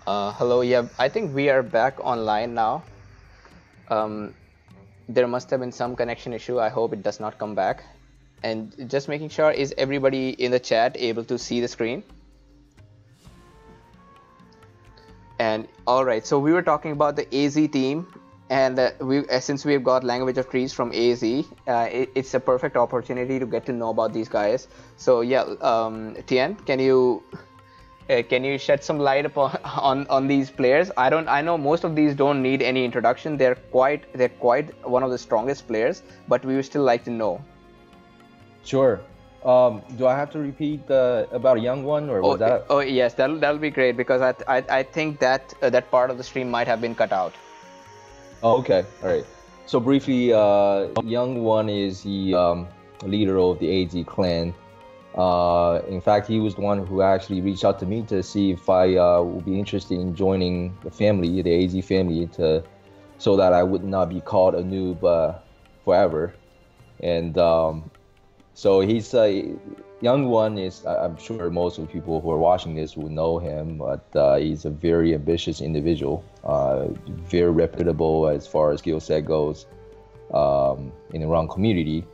Hello, yeah, I think we are back online now. Um, there must have been some connection issue. I hope it does not come back. And just making sure, is everybody in the chat able to see the screen? And all right, so we were talking about the AZ team, and since we've got Language of Trees from AZ, it's a perfect opportunity to get to know about these guys. So yeah, Tien, can you shed some light upon on these players? I know most of these don't need any introduction. They're quite one of the strongest players, but we would still like to know. Sure. Do I have to repeat about a young one, or was that? Oh yes, that'll be great, because I think that that part of the stream might have been cut out. Oh, okay. All right. So briefly, young one is the leader of the AZ clan. In fact, he was the one who actually reached out to me to see if I would be interested in joining the family, the AZ family, so that I would not be called a noob forever. And so he's a young one. I'm sure most of the people who are watching this will know him, but he's a very ambitious individual, very reputable as far as skill set goes in the wrong community.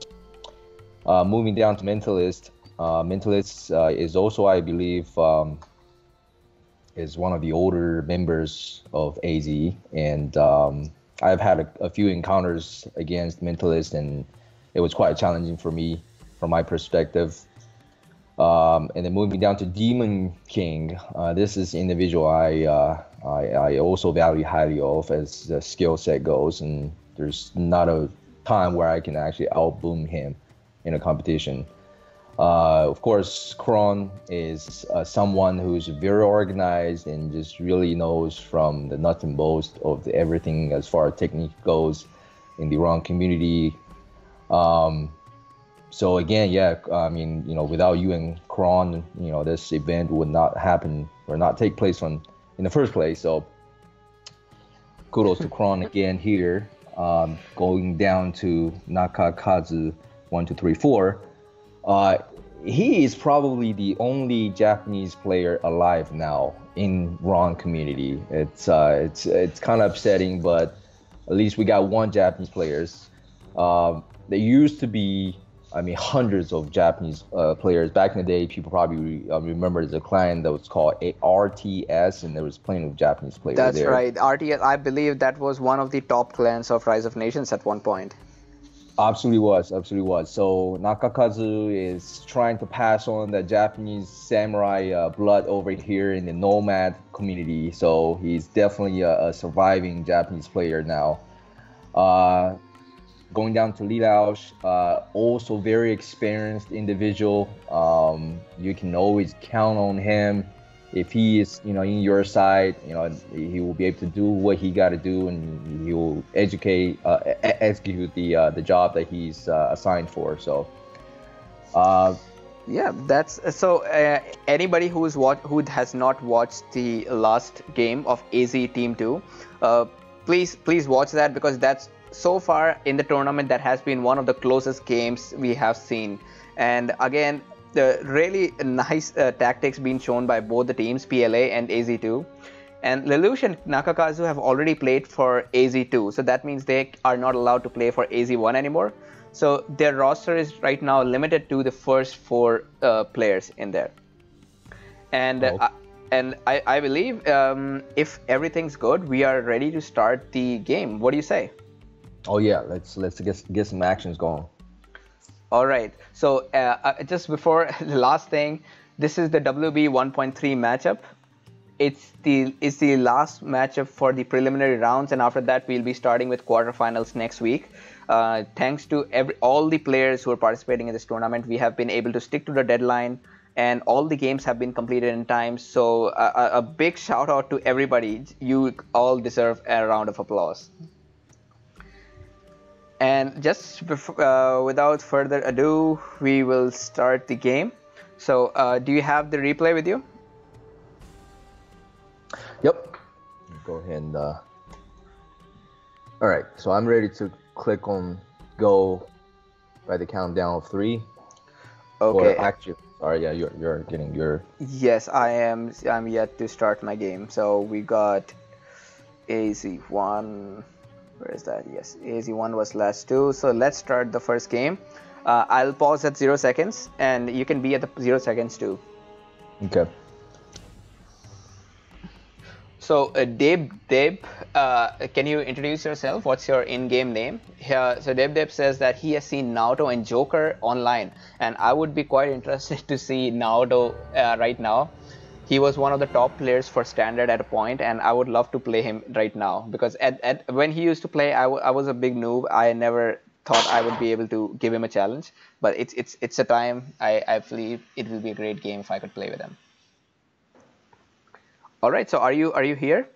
Moving down to Mentalist. Mentalist is also, I believe, is one of the older members of AZ, and I've had a few encounters against Mentalist, and it was quite challenging for me from my perspective. And then moving down to Demon King, this is individual I also value highly of as the skill set goes, and there's not a time where I can actually outboom him in a competition. Of course, Kron is someone who's very organized and just really knows from the nuts and bolts of everything as far as technique goes in the wrong community. So again, yeah, I mean, without you and Kron, this event would not happen or not take place in the first place. So kudos to Kron again here. Going down to Nakakazu 1, 2, 3, 4. He is probably the only Japanese player alive now in wrong community. It's kind of upsetting, but at least we got one Japanese players. There used to be, hundreds of Japanese players. Back in the day, people probably remember the clan that was called RTS, and there was plenty of Japanese players there. That's right. RTS, I believe that was one of the top clans of Rise of Nations at one point. Absolutely was. So Nakakazu is trying to pass on the Japanese samurai blood over here in the nomad community. So he's definitely a surviving Japanese player now. Going down to Lilaosh, also very experienced individual. You can always count on him. If he is, in your side, he will be able to do what he got to do, and he will execute the job that he's assigned for. So, yeah, that's so. Anybody who has not watched the last game of AZ Team 2, please watch that, because that's so far in the tournament that has been one of the closest games we have seen. And again, the really nice tactics being shown by both the teams, PLA and AZ2. And Lelouch and Nakakazu have already played for AZ2, so that means they are not allowed to play for AZ1 anymore. So their roster is right now limited to the first 4 players in there. And I believe if everything's good, we are ready to start the game. What do you say? Oh yeah, let's get some actions going. All right, so just before the last thing, this is the WB1.3 matchup. It's the last matchup for the preliminary rounds, and after that we'll be starting with quarterfinals next week. Thanks to all the players who are participating in this tournament, we have been able to stick to the deadline, and all the games have been completed in time. So a big shout out to everybody. You all deserve a round of applause. And just without further ado, we will start the game. So do you have the replay with you? Yep. Go ahead and all right, so I'm ready to click on go by the countdown of 3. Okay. Or actually, sorry, yeah, you're getting your. Yes, I am. I'm yet to start my game. So we got AZ1. Where is that? Yes, AZ1 was LAT-2. So let's start the first game. I'll pause at 0 seconds, and you can be at the 0 seconds too. Okay. So, Deb, can you introduce yourself? What's your in-game name? So, Deb says that he has seen Naoto and Joker online, and I would be quite interested to see Naoto right now. He was one of the top players for Standard at a point, and I would love to play him right now because when he used to play, I was a big noob. I never thought I would be able to give him a challenge, but it's a time. I believe it will be a great game if I could play with him. All right, so are you here?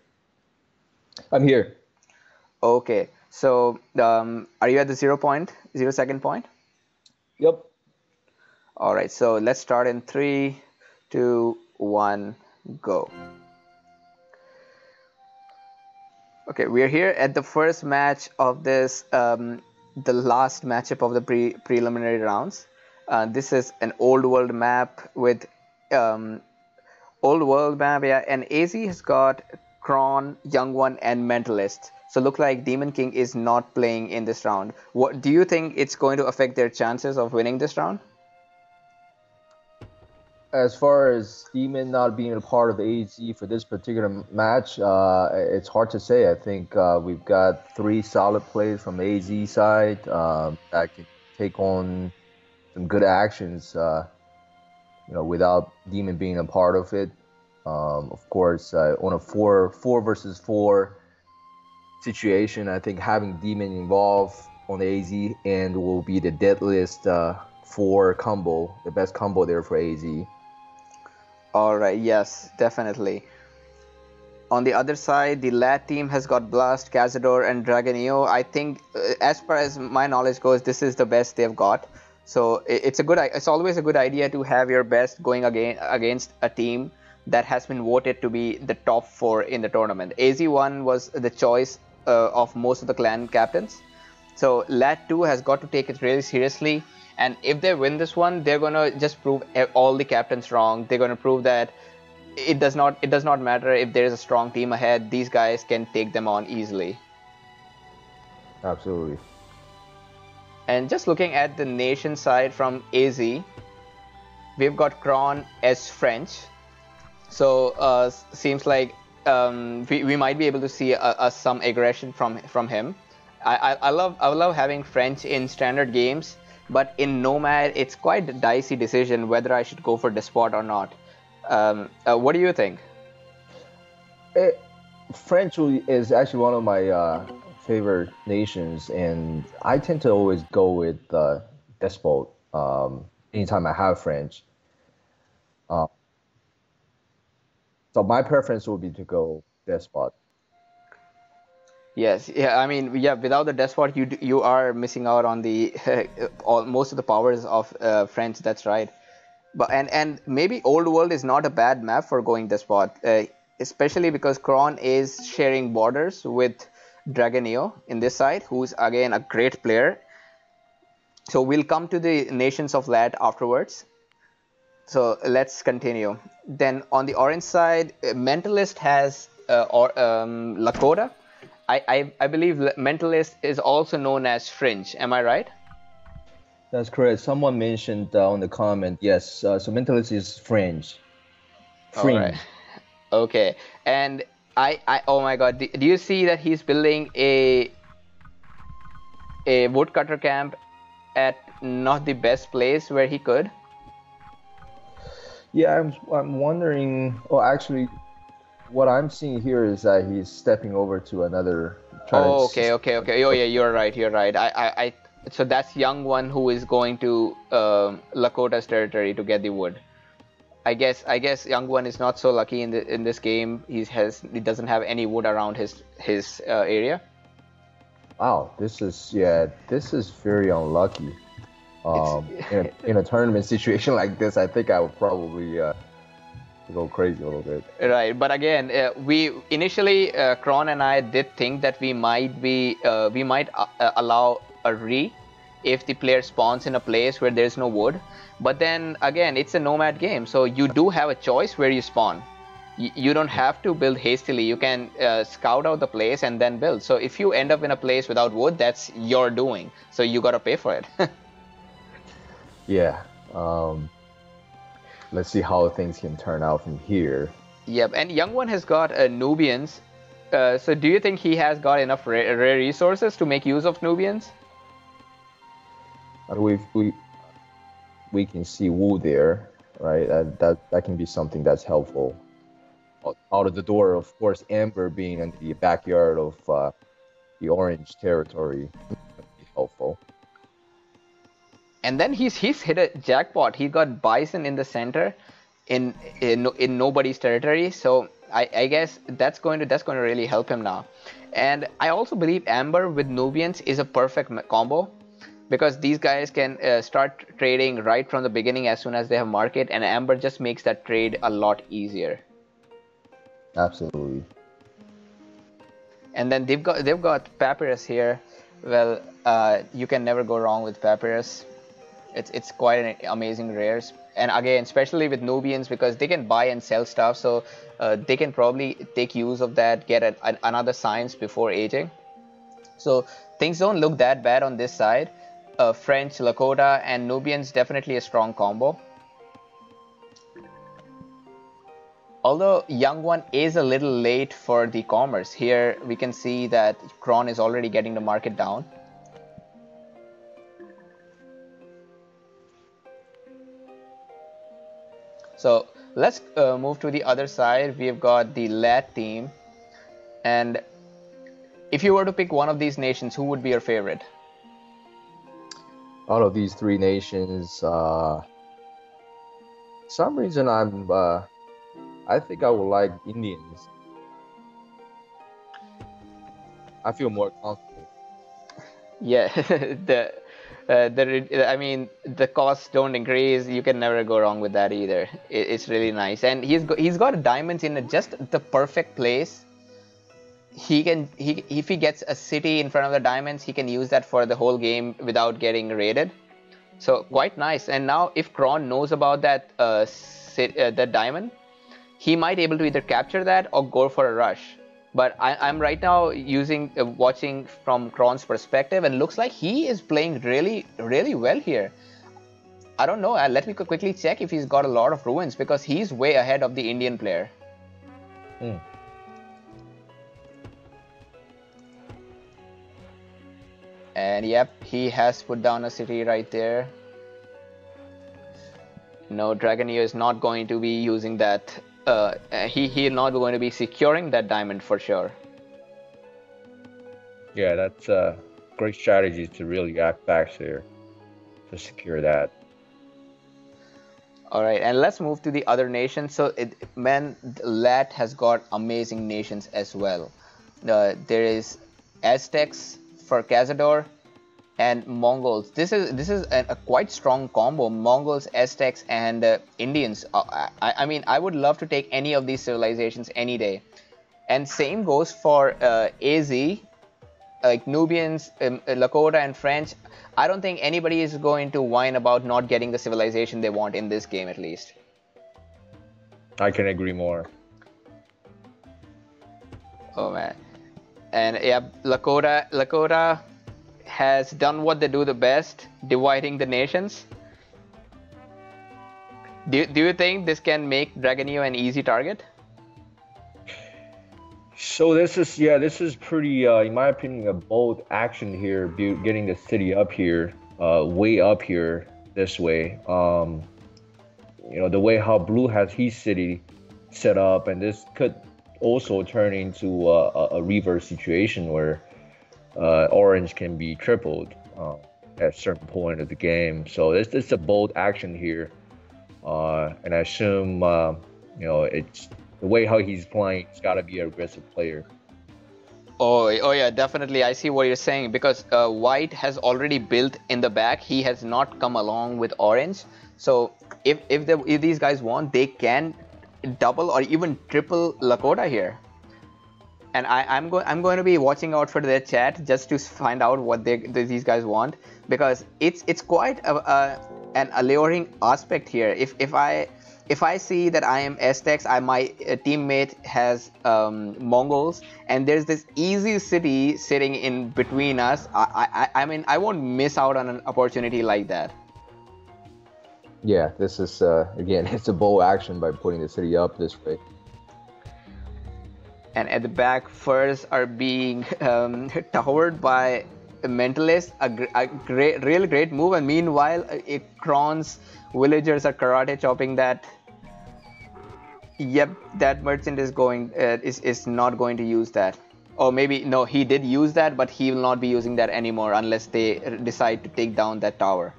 I'm here. Okay, so are you at the 0 second point? Yep. All right, so let's start in 3, 2, 1, go. Okay, we are here at the first match of this, the last matchup of the preliminary rounds. This is an old world map with old world map, yeah, and AZ has got Kron, Young One, and Mentalist. So look like Demon King is not playing in this round. What do you think it's going to affect their chances of winning this round? As far as Demon not being a part of AZ for this particular match, it's hard to say. I think we've got 3 solid plays from the AZ side that can take on some good actions, without Demon being a part of it. Of course, on a 4 versus 4 situation, I think having Demon involved on the AZ end will be the deadliest 4 combo, the best combo there for AZ. All right, yes, definitely. On the other side, the LAT team has got Blast, Cazador, and Dragonio. I think, as far as my knowledge goes, this is the best they've got. So it's always a good idea to have your best going against a team that has been voted to be the top 4 in the tournament. AZ1 was the choice of most of the clan captains. So LAT-2 has got to take it really seriously. And if they win this one, they're gonna just prove all the captains wrong. They're gonna prove that it does not matter if there is a strong team ahead. These guys can take them on easily. Absolutely. And just looking at the nation side from AZ, we've got Kron as French. So seems like we might be able to see some aggression from him. I love having French in standard games. But in Nomad, it's quite a dicey decision whether I should go for Despot or not. What do you think? French is actually one of my favorite nations, and I tend to always go with Despot anytime I have French. So my preference would be to go Despot. Yes, yeah. I mean, yeah. Without the Despot, you are missing out on the most of the powers of French. That's right. But and maybe Old World is not a bad map for going Despot, especially because Kron is sharing borders with Dragonio in this side, who's again a great player. So we'll come to the nations of LAT afterwards. So let's continue. Then on the orange side, Mentalist has Lakota. I believe Mentalist is also known as Fringe. Am I right? That's correct. Someone mentioned on the comment, yes. So Mentalist is Fringe. All right. Okay. And I oh my God, do you see that he's building a woodcutter camp at not the best place where he could? Yeah, I'm wondering. Oh, actually, what I'm seeing here is that he's stepping over to another. Oh, okay. Oh, yeah, you're right. So that's Young One who is going to Lakota's territory to get the wood. I guess Young One is not so lucky in this game. He doesn't have any wood around his area. Wow, this is very unlucky. In a tournament situation like this, I think I would probably go crazy a little bit. Right, but again, we initially Kron and I did think that we might allow a re if the player spawns in a place where there's no wood. But then again, it's a nomad game, so you do have a choice where you spawn. You don't have to build hastily. You can scout out the place and then build. So if you end up in a place without wood, that's your doing. So you gotta pay for it. Yeah. Let's see how things can turn out from here. Yep, and Young One has got Nubians. So do you think he has got enough rare resources to make use of Nubians? And we can see wood there, right? That can be something that's helpful. Out of the door, of course, Amber being in the backyard of the orange territory would be helpful. And then he's hit a jackpot. He got Bison in the center, in nobody's territory. So I guess that's going to really help him now. And I also believe Amber with Nubians is a perfect combo, because these guys can start trading right from the beginning as soon as they have market, and Amber just makes that trade a lot easier. Absolutely. And then they've got Papyrus here. Well, you can never go wrong with Papyrus. It's quite an amazing rares, and again, especially with Nubians, because they can buy and sell stuff, so they can probably take use of that, get another science before aging. So things don't look that bad on this side. French, Lakota, and Nubians definitely a strong combo. Although Young One is a little late for the commerce. Here we can see that Kron is already getting the market down. So let's move to the other side. We've got the LAT team. And if you were to pick one of these nations, who would be your favorite? Out of these three nations, some reason I think I would like Indians. I feel more comfortable. Yeah, I mean, the costs don't increase. You can never go wrong with that either. It's really nice, and he's got diamonds in just the perfect place. If he gets a city in front of the diamonds, he can use that for the whole game without getting raided. So quite nice. And now if Kron knows about that that diamond, he might able to either capture that or go for a rush. But I'm right now watching from Kron's perspective, and looks like he is playing really, really well here. I don't know. Let me quickly check if he's got a lot of ruins, because he's way ahead of the Indian player. And yep, he has put down a city right there. No, Dragonio is not going to be using that. He's not going to be securing that diamond for sure. Yeah, that's a great strategy to really act back there to secure that. All right, and let's move to the other nations. So, LAT has got amazing nations as well. There is Aztecs for Cazador, and Mongols. This is a quite strong combo. Mongols, Aztecs, and Indians. I mean, I would love to take any of these civilizations any day. And same goes for AZ, like Nubians, Lakota, and French. I don't think anybody is going to whine about not getting the civilization they want in this game, at least. I can agree more. Oh man, and yeah, Lakota has done what they do the best, dividing the nations. Do you think this can make Dragonio an easy target? So this is pretty, in my opinion, a bold action here, getting the city up here, way up here this way. You know, the way how Blue has his city set up, and this could also turn into a reverse situation where Orange can be tripled at a certain point of the game. So it's a bold action here, and I assume you know, it's the way how he's playing. It's got to be an aggressive player. Oh yeah, definitely. I see what you're saying, because White has already built in the back. He has not come along with Orange. So if these guys want, they can double or even triple Lakota here. And I'm going to be watching out for their chat just to find out what these guys want, because it's quite an alluring aspect here. If I see that I am Aztecs, my teammate has Mongols, and there's this easy city sitting in between us, I mean, I won't miss out on an opportunity like that. Yeah, this is again, it's a bold action by putting the city up this way. And at the back, furs are being towered by Mentalist, real great move. And meanwhile, Kron's villagers are karate chopping that. Yep, that merchant is going is not going to use that. Or maybe no, he did use that, but he will not be using that anymore unless they decide to take down that tower.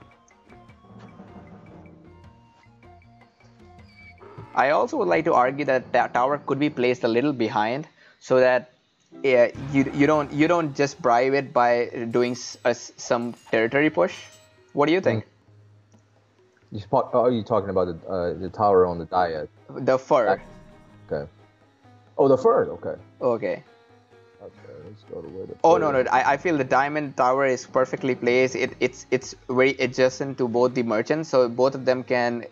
I also would like to argue that that tower could be placed a little behind, so that you don't just bribe it by doing some territory push. What do you think? Are you talking about the tower on the diet? The fur. Okay. Oh, the fur. Okay. Okay. Okay. Let's go to where the. Oh no. I feel the diamond tower is perfectly placed. It's very adjacent to both the merchants, so both of them can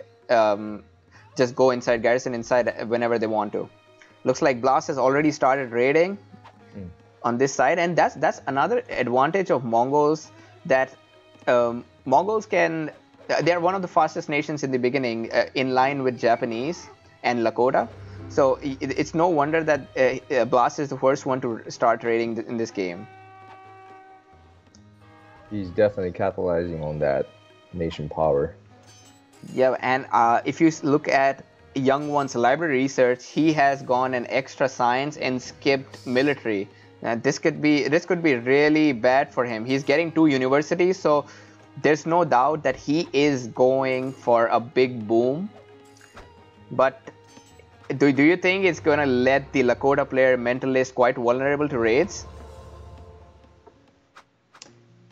just go inside garrison inside whenever they want to. Looks like Blast has already started raiding on this side, and that's another advantage of Mongols, that Mongols can. They're one of the fastest nations in the beginning, in line with Japanese and Lakota. So it's no wonder that Blast is the first one to start raiding in this game. He's definitely capitalizing on that nation power. Yeah, and if you look at Young One's library research, he has gone an extra science and skipped military. This could be really bad for him. He's getting 2 universities, so there's no doubt that he is going for a big boom. But do you think it's gonna let the Lakota player Mentalist quite vulnerable to raids?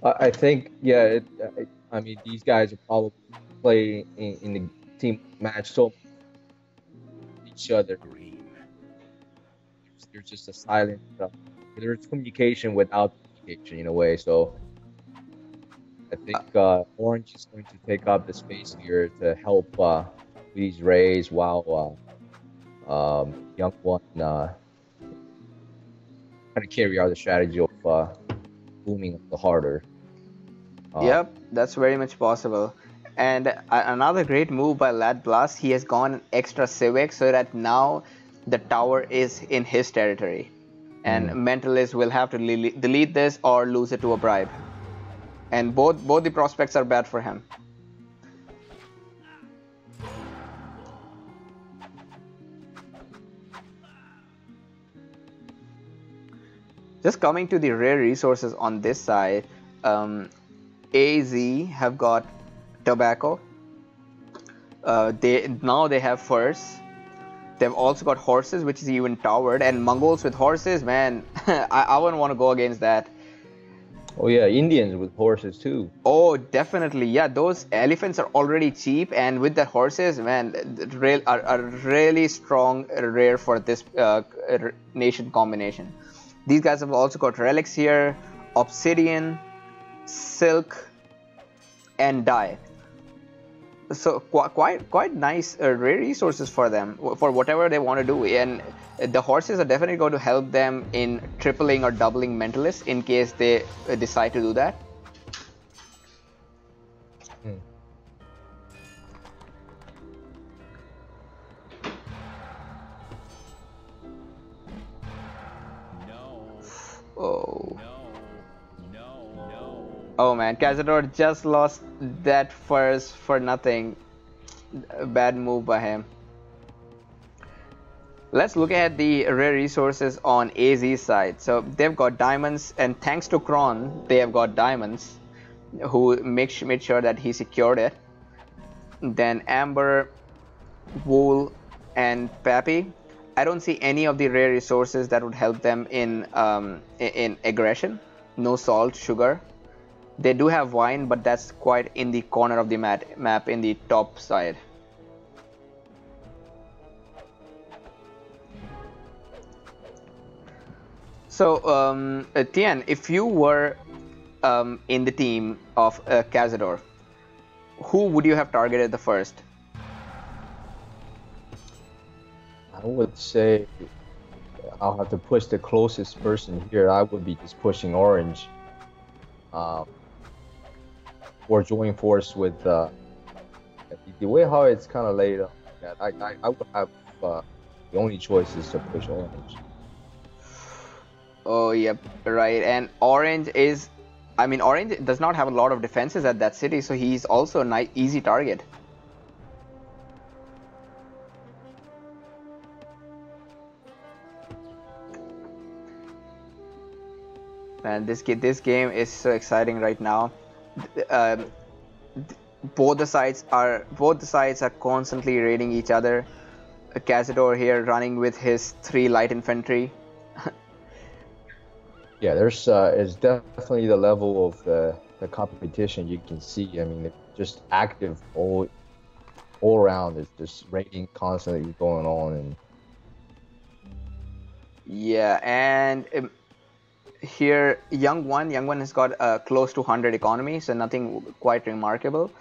I think, yeah. I mean, these guys are probably playing in the team match so each other. There's just a silent. There's communication without communication in a way. So I think Orange is going to take up the space here to help these raids, while Young One kind of carry out the strategy of booming the harder. Yep, that's very much possible. And another great move by Lad Blast, he has gone an extra civic so that now the tower is in his territory. And Mentalist will have to delete this or lose it to a bribe. And both the prospects are bad for him. Just coming to the rare resources on this side, AZ have got tobacco. They have furs. They've also got horses, which is even towered, and Mongols with horses, man, I wouldn't want to go against that. Oh yeah, Indians with horses too. Oh, definitely, yeah. Those elephants are already cheap, and with the horses, man, are really strong rare for this nation combination. These guys have also got relics here, obsidian, silk, and dye. So quite nice rare resources for them for whatever they want to do, and the horses are definitely going to help them in tripling or doubling Mentalists in case they decide to do that. Oh. Oh man, Cazador just lost that first for nothing. Bad move by him. Let's look at the rare resources on AZ's side. So they've got diamonds, and thanks to Kron, they have got diamonds, who made sure that he secured it. Then Amber, Wool, and Pappy. I don't see any of the rare resources that would help them in aggression. No salt, sugar. They do have wine, but that's quite in the corner of the map in the top side. So, Tian, if you were in the team of Cazador, who would you have targeted the first? I would say I'll have to push the closest person here. I would be just pushing orange, or join force with the way how it's kind of laid out. That I would have the only choice is to push orange. Oh, yep, right. And Orange is, I mean, Orange does not have a lot of defenses at that city, so he's also a nice, easy target. And this game is so exciting right now. Um, both the sides are constantly raiding each other. Cazador here running with his 3 light infantry. Yeah, there's it's definitely the level of the competition you can see. I mean, it's just active all around. It's just raiding constantly going on, and Yeah, and here young one has got close to 100 economy, so nothing quite remarkable.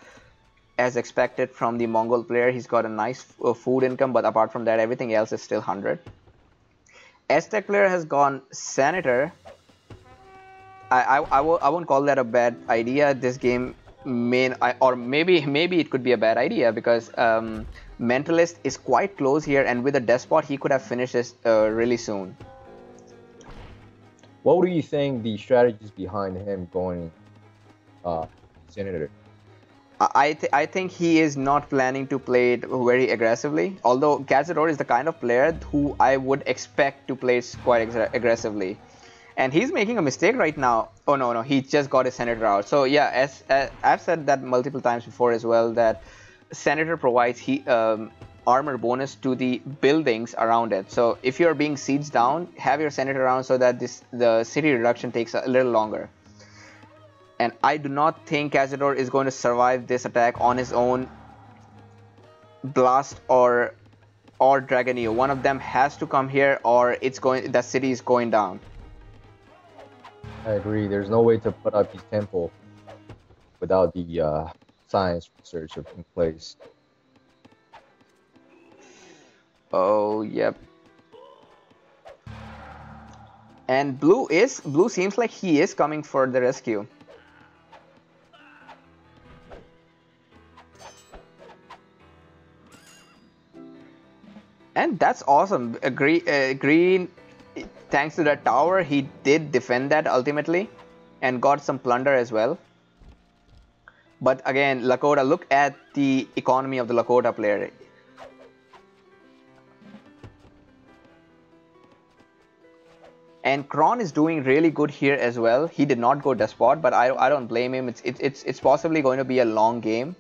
As expected from the Mongol player, he's got a nice food income, but apart from that, everything else is still 100. Aztec player has gone Senator. I won't call that a bad idea. This game or maybe it could be a bad idea because Mentalist is quite close here, and with a Despot, he could have finished this really soon. what do you think the strategies behind him going Senator? I think he is not planning to play it very aggressively. Although Cazador is the kind of player who I would expect to play quite aggressively, and he's making a mistake right now. Oh no, he just got his Senator out. So yeah, as I've said that multiple times before as well, that Senator provides armor bonus to the buildings around it. So if you're being sieged down, have your Senator around so that the city reduction takes a little longer. And I do not think Cazador is going to survive this attack on his own. Blast or Dragonio, one of them has to come here, or that city is going down. I agree. There's no way to put up his temple without the science research in place. Oh, yep. And blue seems like he is coming for the rescue. And that's awesome. Green, thanks to that tower, he did defend that ultimately and got some plunder as well. But again, Lakota, look at the economy of the Lakota player. And Kron is doing really good here as well. He did not go Despot, but I don't blame him. It's possibly going to be a long game,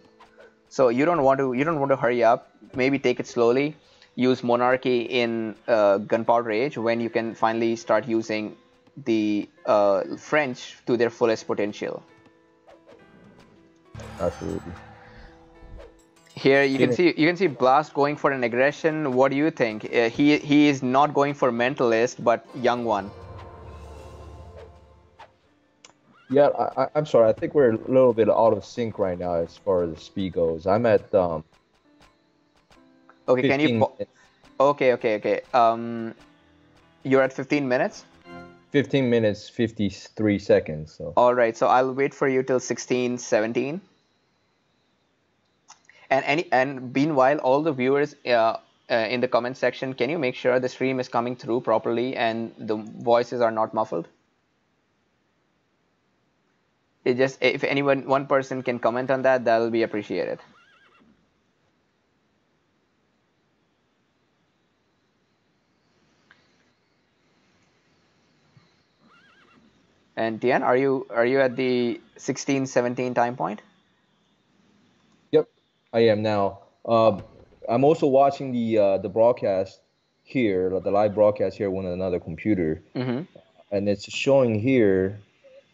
so you don't want to hurry up. Maybe take it slowly. Use Monarchy in Gunpowder Age when you can finally start using the French to their fullest potential. Absolutely. Here you can see Blast going for an aggression. What do you think? He is not going for Mentalist, but Young One. Yeah, I'm sorry. I think we're a little bit out of sync right now as far as the speed goes. I'm at Okay, can you? Okay. You're at 15 minutes. 15 minutes 53 seconds. So. All right, so I'll wait for you till 16, 17. And meanwhile, all the viewers in the comment section, can you make sure the stream is coming through properly and the voices are not muffled? If one person can comment on that, that'll be appreciated. And Tian, are you at the 16, 17 time point? Yep, I am now. I'm also watching the broadcast here, the live broadcast here on another computer, and it's showing here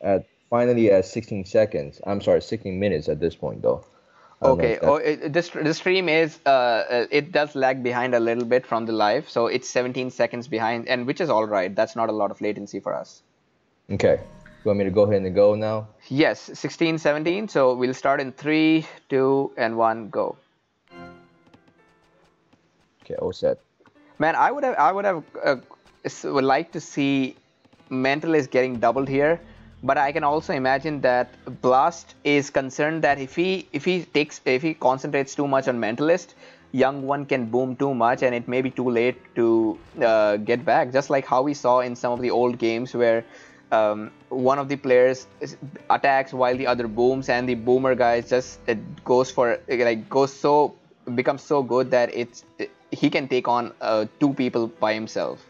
at finally at 16 seconds. I'm sorry, 16 minutes at this point though. I don't know Okay. if that. The stream is it does lag behind a little bit from the live, so it's 17 seconds behind, and which is all right. That's not a lot of latency for us. Okay. You want me to go ahead and go now? Yes, 16, 17. So we'll start in 3, 2, and 1, go. Okay, all set. Man, would like to see Mentalist getting doubled here, but I can also imagine that Blast is concerned that if he concentrates too much on Mentalist, Young One can boom too much, and it may be too late to get back. Just like how we saw in some of the old games where one of the players attacks while the other booms, and the boomer guy just becomes so good that he can take on 2 people by himself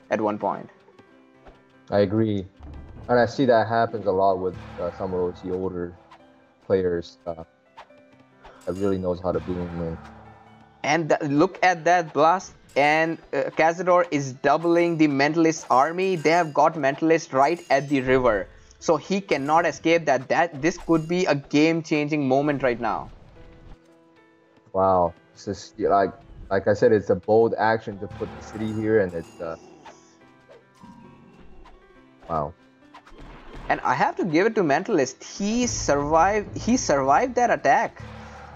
at one point. I agree, and I see that happens a lot with some of those older players that really knows how to boom. And look at that Blast, and Cazador is doubling the Mentalist army. They have got Mentalist right at the river, so he cannot escape that. This could be a game-changing moment right now. Wow, it's just like I said, it's a bold action to put the city here, and it's wow. And I have to give it to Mentalist. He survived that attack.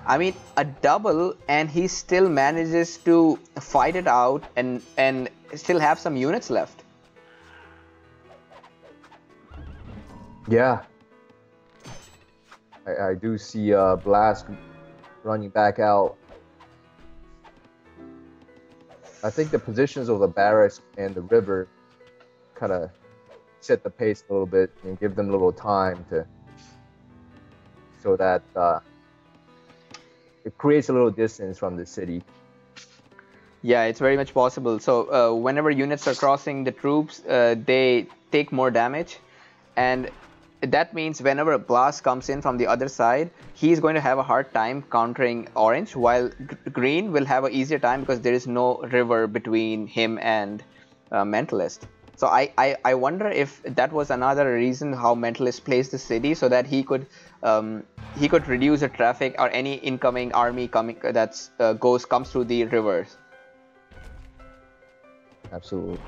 I mean, a double, and he still manages to fight it out and still have some units left. Yeah, I do see Blast running back out. I think the positions of the barracks and the river kind of set the pace a little bit and give them a little time so that it creates a little distance from the city. Yeah, it's very much possible. So whenever units are crossing the troops, they take more damage, and that means whenever a Blast comes in from the other side, he's going to have a hard time countering Orange, while Green will have an easier time because there is no river between him and Mentalist. So I wonder if that was another reason how Mentalist plays the city, so that he could reduce the traffic or any incoming army coming that's comes through the rivers. Absolutely.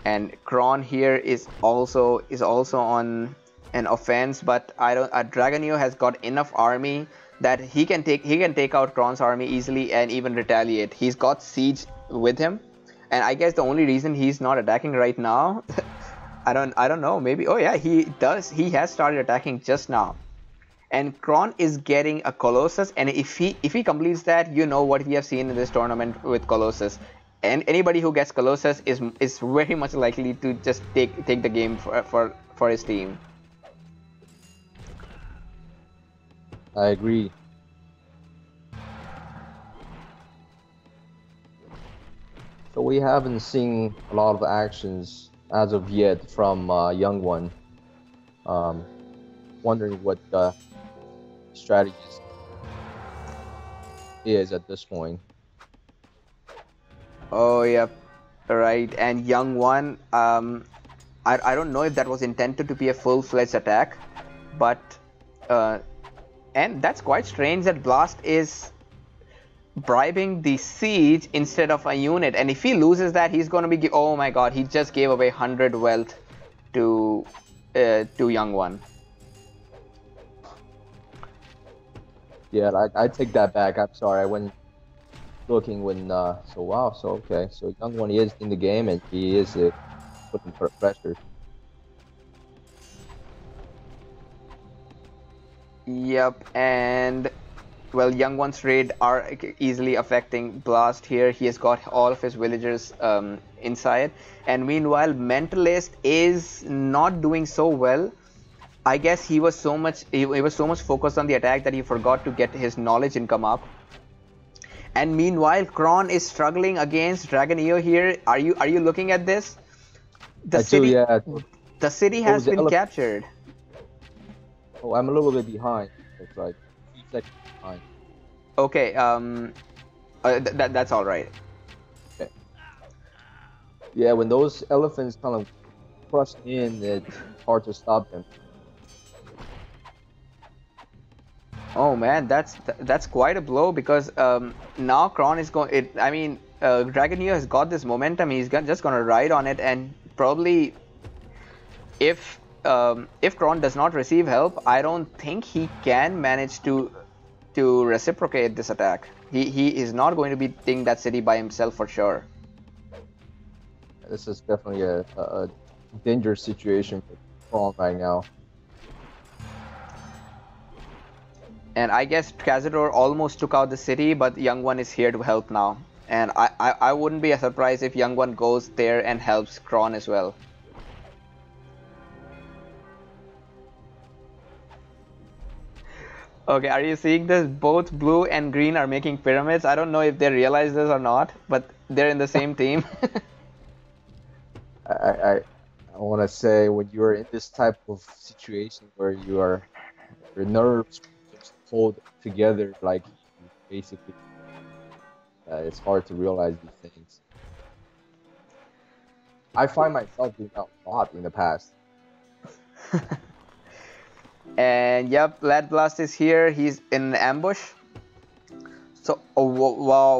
And Kron here is also on an offense, but Dragonio has got enough army that he can take out Kron's army easily and even retaliate. He's got siege with him, and I guess the only reason he's not attacking right now, I don't know, maybe, oh yeah, he has started attacking just now. And Kron is getting a Colossus, and if he completes that, you know what we have seen in this tournament with Colossus. And anybody who gets Colossus is very much likely to just take the game for his team. I agree. So we haven't seen a lot of actions as of yet from Young One. Wondering what strategies is at this point. Oh yeah, right. And Young One, I don't know if that was intended to be a full-fledged attack, but and that's quite strange that Blast is bribing the siege instead of a unit, and if he loses that, he's going to be oh my god, he just gave away 100 wealth to Young One. Yeah, I take that back. I'm sorry, I went looking when so wow, so okay, so Young One is in the game and he is putting pressure. Yep, and well, Young One's raid are easily affecting Blast here. He has got all of his villagers inside, and meanwhile Mentalist is not doing so well. I guess he was so much focused on the attack that he forgot to get his knowledge income up. And meanwhile, Kron is struggling against Dragonio here. Are you looking at this? The city has been captured. Oh, I'm a little bit behind. It's like 3 seconds behind. Okay, that's all right. Okay. Yeah, when those elephants kind of crush in, it's hard to stop them. Oh man, that's quite a blow because now Kron is going. I mean, Dragon Neo has got this momentum. He's just gonna ride on it, and probably if Kron does not receive help, I don't think he can manage to reciprocate this attack. He is not going to be taking that city by himself for sure. This is definitely a dangerous situation for Kron right now. And I guess Cazador almost took out the city, but Young One is here to help now. And I wouldn't be surprised if Young One goes there and helps Kron as well. Okay, are you seeing this? Both blue and green are making pyramids. I don't know if they realize this or not, but they're in the same team. I want to say when you're in this type of situation where your nerves just hold together, like basically, it's hard to realize these things. I find myself doing that a lot in the past. And yep, Lad Blast is here. He's in an ambush. So, oh,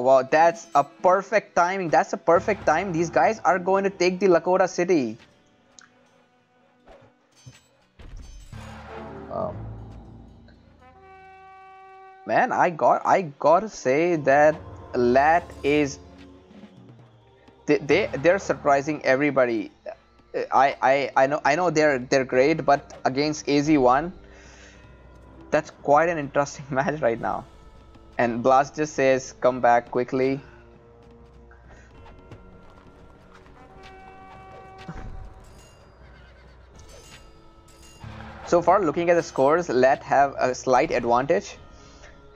wow, that's a perfect timing. That's a perfect time. These guys are going to take the Lakota city. Man, I gotta say that LAT is they're surprising everybody. I know they're great, but against AZ-1, that's quite an interesting match right now. And Blast just says, come back quickly. So far, looking at the scores, LAT have a slight advantage,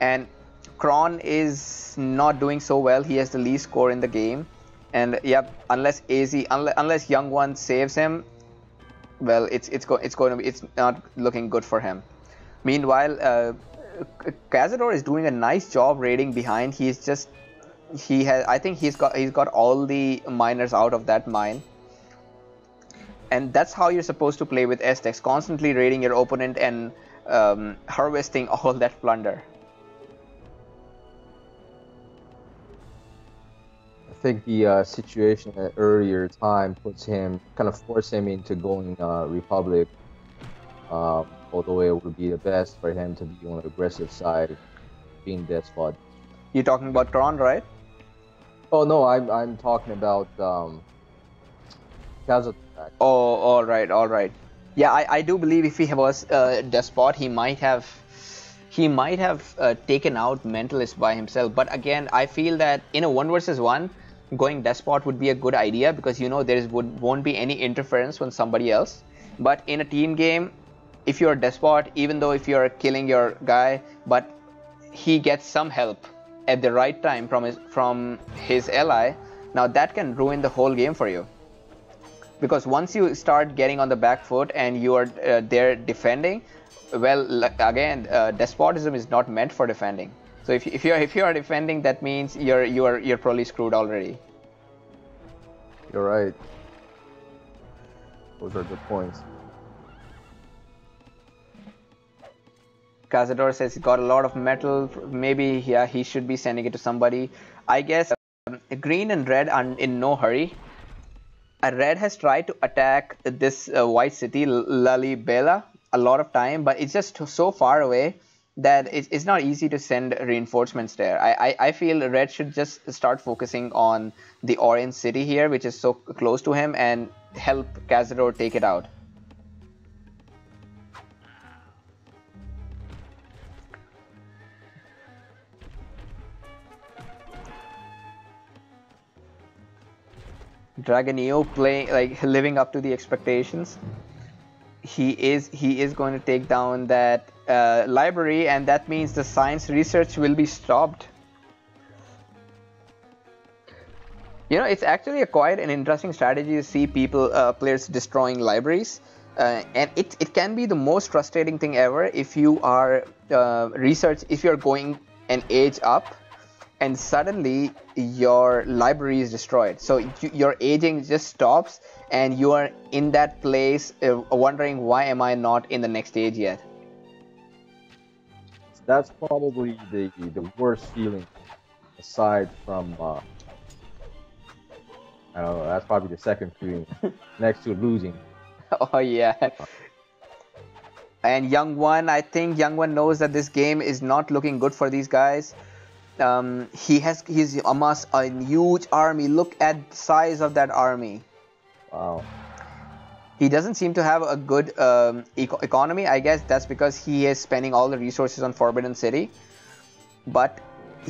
and Kron is not doing so well. He has the least score in the game, and yep, unless Young One saves him, well, it's not looking good for him. Meanwhile, Cazador is doing a nice job raiding behind. I think he's got all the miners out of that mine. And that's how you're supposed to play with Aztecs, constantly raiding your opponent and harvesting all that plunder. I think the situation at earlier time kind of forced him into going Republic, although it would be the best for him to be on the aggressive side, being Despot. You're talking about Kron, right? Oh no, I'm talking about Cazador. Oh, all right. Yeah, I do believe if he was Despot, he might have taken out Mentalist by himself. But again, I feel that in a 1 versus 1, going Despot would be a good idea because won't be any interference from somebody else. But in a team game, if you're a Despot, even though if you're killing your guy, but he gets some help at the right time from his ally, now that can ruin the whole game for you. Because once you start getting on the back foot and you are there defending, well, again, despotism is not meant for defending. So if you are defending, that means you're probably screwed already. You're right. Those are good points. Cazador says he got a lot of metal. Maybe he should be sending it to somebody. I guess green and red are in no hurry. Red has tried to attack this white city, Lalibela, a lot of time, but it's just so far away that it's not easy to send reinforcements there. I feel Red should just start focusing on the orange city here, which is so close to him, and help Cazador take it out. Dragon Neo playing, like, living up to the expectations. He is going to take down that library, and that means the science research will be stopped. You know, it's actually quite an interesting strategy to see players destroying libraries, and it can be the most frustrating thing ever if you are if you're going an age up and suddenly your library is destroyed. So your aging just stops and you are in that place wondering, why am I not in the next stage yet? that's probably the worst feeling, aside from I don't know. That's probably the second feeling, next to losing. Oh yeah. And Young One, I think Young One knows that this game is not looking good for these guys. He's amassed a huge army. Look at the size of that army. Wow. He doesn't seem to have a good economy. I guess that's because he is spending all the resources on Forbidden City. But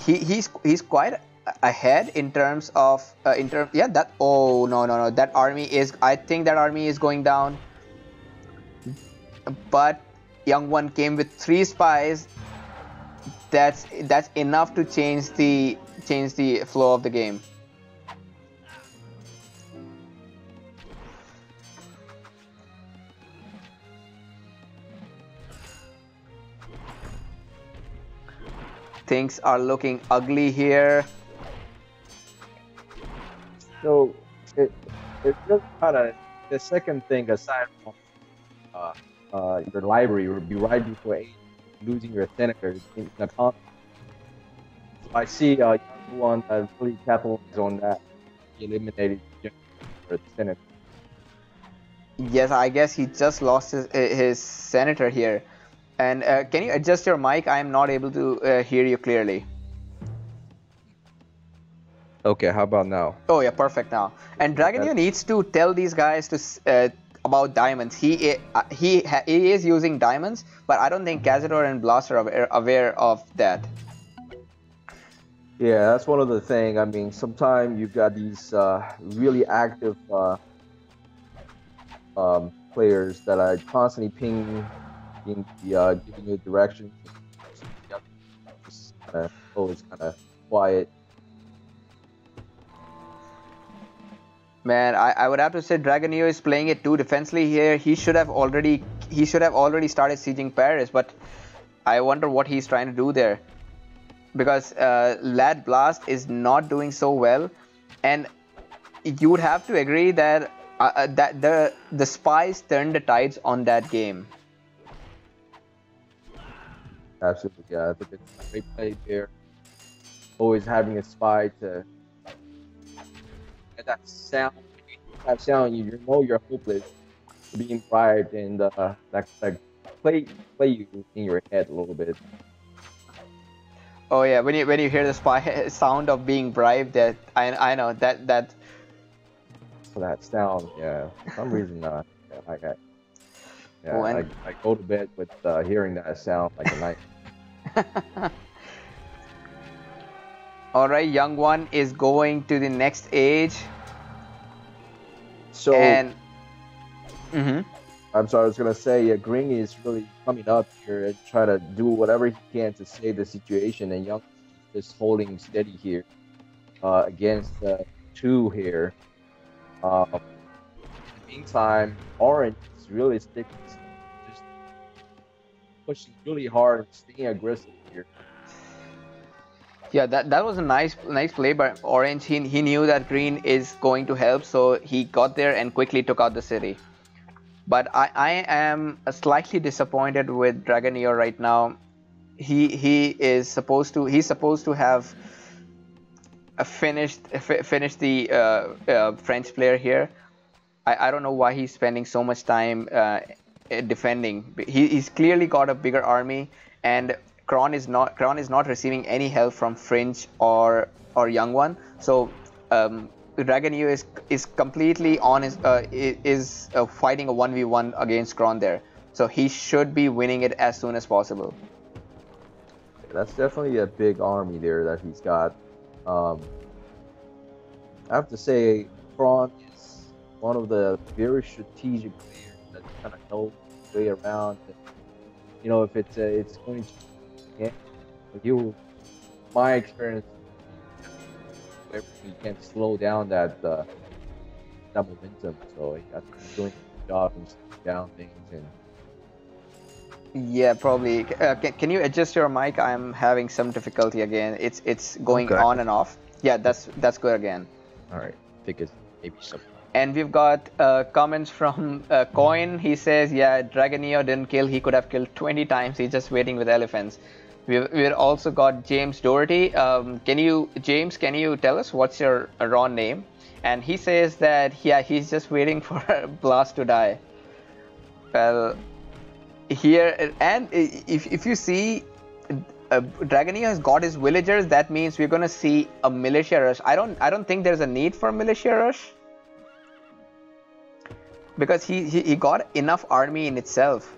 he's quite ahead in terms of yeah, that, oh no, that army is, I think that army is going down. But Young One came with 3 spies. That's enough to change the flow of the game. Things are looking ugly here. So it's just kind of the second thing, aside from your library, would be right before losing your senator in the con. I see Young One really capitalized on that. He eliminated the senator. Yes, I guess he just lost his senator here. And can you adjust your mic? I am not able to hear you clearly. Okay, how about now? Oh yeah, perfect now. And Dragonio needs to tell these guys to about diamonds. He is using diamonds, but I don't think Cazador and Blaster are aware of that. Yeah, that's one of the things. I mean, sometimes you've got these really active players that are constantly pinging, giving you directions. Just always kind of quiet. Man, I would have to say Dragonio is playing it too defensively here. He should have already started sieging Paris, but I wonder what he's trying to do there. Because LAT Blast is not doing so well, and you would have to agree that the spies turned the tides on that game. Absolutely, yeah. I think it's a great play there. Always having a spy to get that sound. That sound, you know you're hopeless, being bribed, and that play you in your head a little bit. Oh yeah, when you hear the spy sound of being bribed, that I know that. That sound, yeah. For some reason, I go to bed with hearing that sound like a night. All right, Young One is going to the next age. So, and I'm sorry, I was gonna say, Green is really coming up here and try to do whatever he can to save the situation, and Young is just holding steady here against 2 here. In the meantime, Orange is really sticking, just pushing really hard, staying aggressive here. Yeah, that was a nice play by Orange. He knew that Green is going to help, so he got there and quickly took out the city. But I am slightly disappointed with Dragonio right now. He's supposed to have finished the French player here. I don't know why he's spending so much time defending. He's clearly got a bigger army, and Kron is not receiving any help from Fringe or Young One. So Dragonio is completely on his fighting a 1v1 against Kron there. So he should be winning it as soon as possible. That's definitely a big army there that he's got. I have to say, Kron is one of the very strategic players that kind of knows his way around. And, you know, if it's going to, yeah, you, my experience, he can slow down that momentum. So I think he's doing a good job in slowing down things. And yeah, probably. Can you adjust your mic? I'm having some difficulty again. It's going on and off. Yeah, that's good again. All right, I think it's maybe some And we've got comments from Coin. He says, yeah, Dragonio didn't kill. He could have killed 20 times. He's just waiting with elephants. We've also got James Doherty. James, can you tell us what's your raw name? And he says that, yeah, he's just waiting for Blast to die. Well, here, and if you see, Dragonio has got his villagers. That means we're gonna see a militia rush. I don't think there's a need for a militia rush, because he got enough army in itself.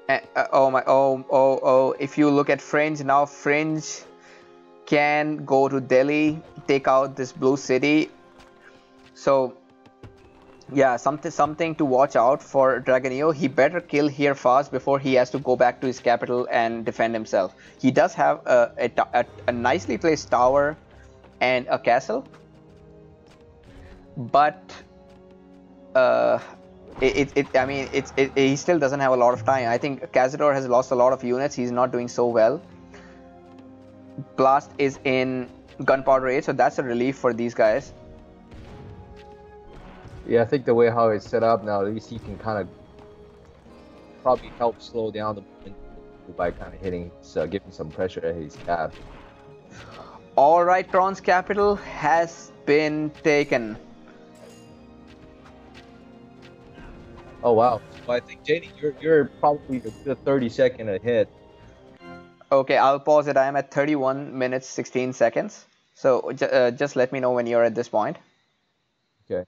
If you look at Fringe now, Fringe can go to Delhi, take out this blue city. So yeah, something to watch out for Dragonio. He better kill here fast before he has to go back to his capital and defend himself. He does have a nicely placed tower and a castle, but he still doesn't have a lot of time. I think Cazador has lost a lot of units. He's not doing so well. Blast is in Gunpowder Age, so that's a relief for these guys. Yeah, I think the way how it's set up now, at least he can kind of probably help slow down the movement by kind of hitting, giving some pressure at his cap. All right, Kron's capital has been taken. Oh wow! So I think JD, you're probably a 30-second ahead. Okay, I'll pause it. I am at 31 minutes 16 seconds. So just let me know when you're at this point. Okay.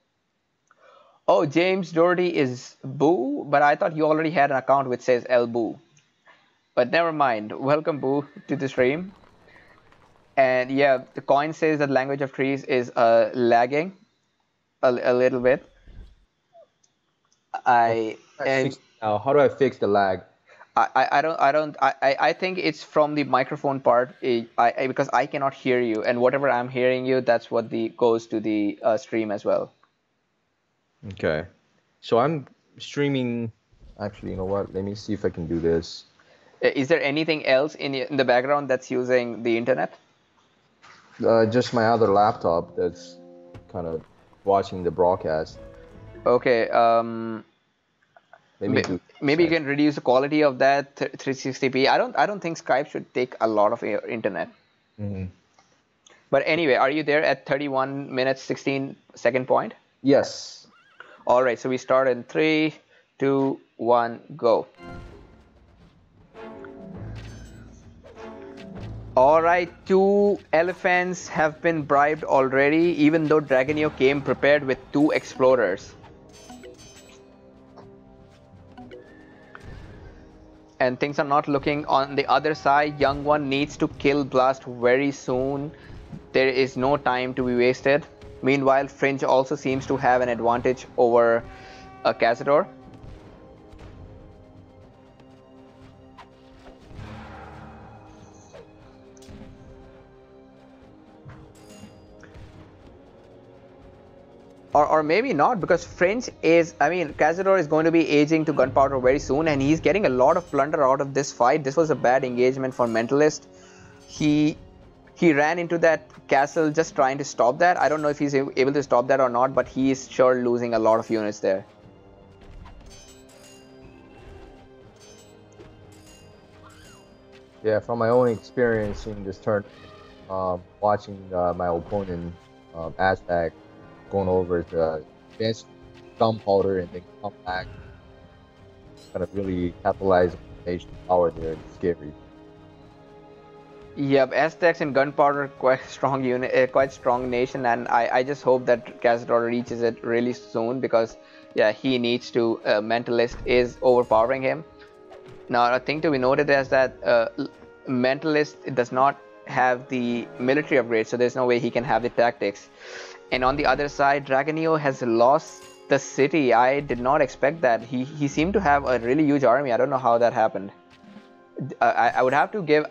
Oh, James Doherty is Boo, but I thought you already had an account which says El Boo. But never mind. Welcome, Boo, to the stream. And yeah, the coin says that Language of Trees is lagging a little bit. How do I fix the lag? I think it's from the microphone part. Because I cannot hear you, and whatever I'm hearing you, that's what goes to the stream as well. Okay, so I'm streaming. Actually, you know what? Let me see if I can do this. Is there anything else in the background that's using the internet? Just my other laptop that's kind of watching the broadcast. Okay. Maybe you can reduce the quality of that 360p. I don't think Skype should take a lot of your internet. Mm-hmm. But anyway, are you there at 31 minutes 16 second point? Yes. All right, so we start in 3, 2, 1, go. All right, 2 elephants have been bribed already, even though Dragonio came prepared with 2 explorers. And things are not looking on the other side. Young one needs to kill Blast very soon. There is no time to be wasted. Meanwhile, Fringe also seems to have an advantage over Cazador. Or maybe not, because Fringe is, Cazador is going to be aging to Gunpowder very soon, and he's getting a lot of plunder out of this fight. This was a bad engagement for Mentalist. He ran into that castle just trying to stop that. I don't know if he's able to stop that or not, but he is sure losing a lot of units there. Yeah, from my own experience in this turn, watching my opponent Aztec going over the advanced Gunpowder and then come back, kind of really capitalize on the nation's power there. It's scary. Yep, Aztecs and Gunpowder, quite strong unit, quite strong nation, and I just hope that Cazador reaches it really soon, because yeah, he needs to. Mentalist is overpowering him. Now, a thing to be noted is that Mentalist does not have the military upgrade, so there's no way he can have the tactics. And on the other side, Dragonio has lost the city. I did not expect that. He seemed to have a really huge army. I don't know how that happened. I would have to give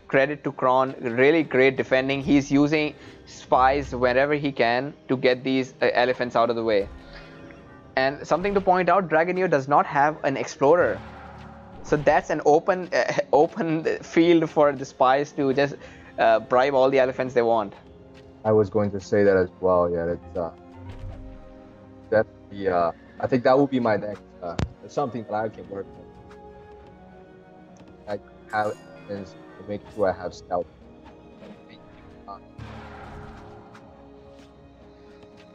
credit to Kron. Really great defending. He's using spies wherever he can to get these elephants out of the way. And something to point out, Dragonio does not have an explorer. So that's an open field for the spies to just bribe all the elephants they want. I was going to say that as well. Yeah, that's the. I think that would be my next. Something that I can work on. I have to make sure I have scouts.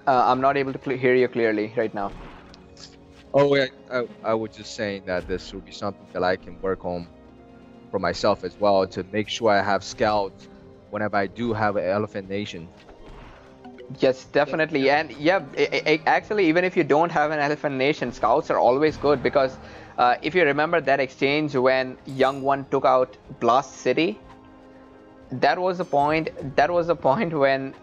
I'm not able to hear you clearly right now. Oh, yeah, I was just saying that this will be something that I can work on for myself as well to make sure I have scouts whenever I do have an elephant nation. Yes, definitely. And yeah, actually, even if you don't have an elephant nation, scouts are always good because if you remember that exchange when Young One took out Blast City, that was the point. That was the point when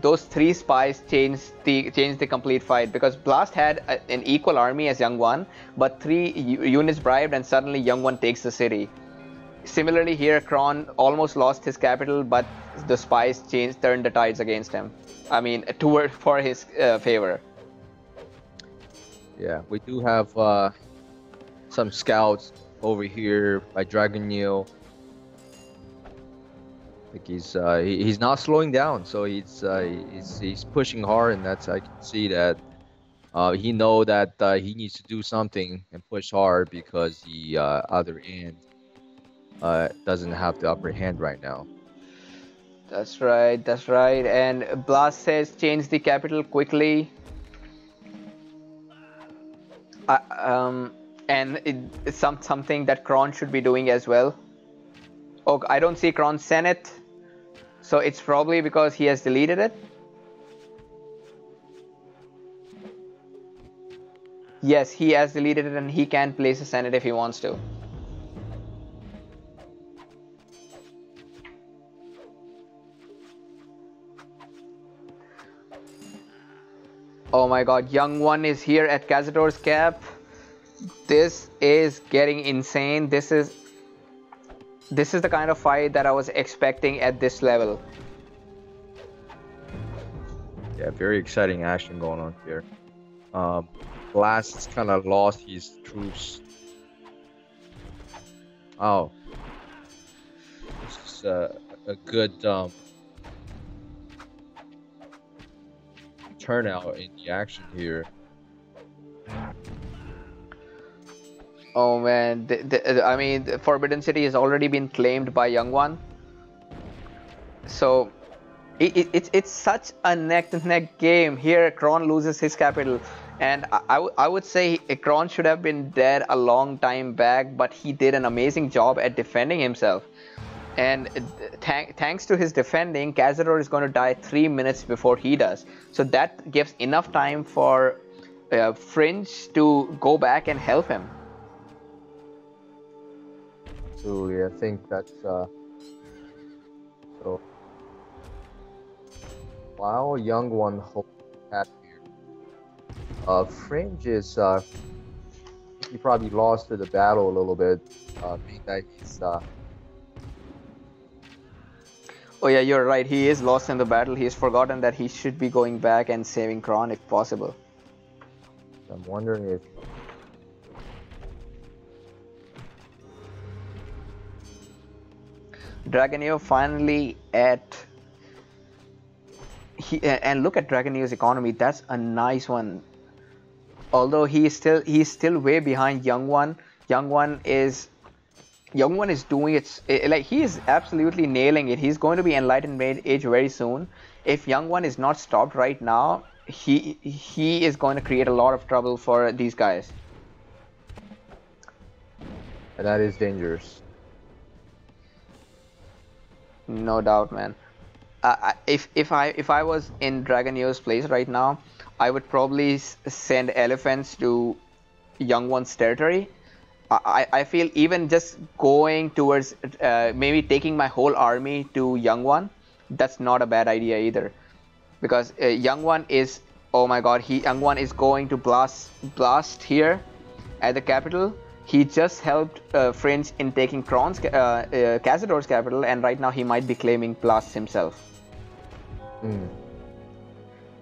those three spies changed the complete fight because Blast had an equal army as Young One, but three units bribed, and suddenly Young One takes the city. Similarly, here Kron almost lost his capital, but the spies turned the tides against him. I mean, for his favor. Yeah, we do have some scouts over here by Dragon Neo. I think he's not slowing down, so he's pushing hard, and that's I can see that he know that he needs to do something and push hard because the other end doesn't have the upper hand right now. That's right, that's right. And Blast says change the capital quickly. And it's something that Kron should be doing as well. Oh, I don't see Kron's Senate, so it's probably because he has deleted it. Yes, he has deleted it, and he can place a Senate if he wants to. Oh my god, Young One is here at Cazador's cap. This is getting insane. This is the kind of fight that I was expecting at this level. Yeah, very exciting action going on here. Blast kind of lost his troops. Oh, this is a good turnout in the action here. Oh man, I mean, the Forbidden City has already been claimed by Young One. So it's such a neck-to-neck game. Here, Kron loses his capital, and I would say Kron should have been dead a long time back, but he did an amazing job at defending himself. And thanks to his defending, Cazador is going to die 3 minutes before he does. So that gives enough time for Fringe to go back and help him. Absolutely, I think that's so. While Young One holds that here, Fringe is he probably lost to the battle a little bit, being that he's. Oh yeah, you're right. He is lost in the battle. He's forgotten that he should be going back and saving Kron if possible. I'm wondering if. Dragoneo finally at. And look at Dragoneo's economy. That's a nice one. Although he's still way behind Young One. Young One is doing it, like he is absolutely nailing it. He's going to be Enlightened Age very soon. If Young One is not stopped right now, he is going to create a lot of trouble for these guys. And that is dangerous. No doubt, man. If I was in Dragoneo's place right now, I would probably send elephants to Young One's territory. I feel even just going towards maybe taking my whole army to Young One, that's not a bad idea either, because Young One is, oh my god, Young One is going to blast here at the capital. He just helped Fringe in taking Cazador's capital, and right now he might be claiming Blast himself.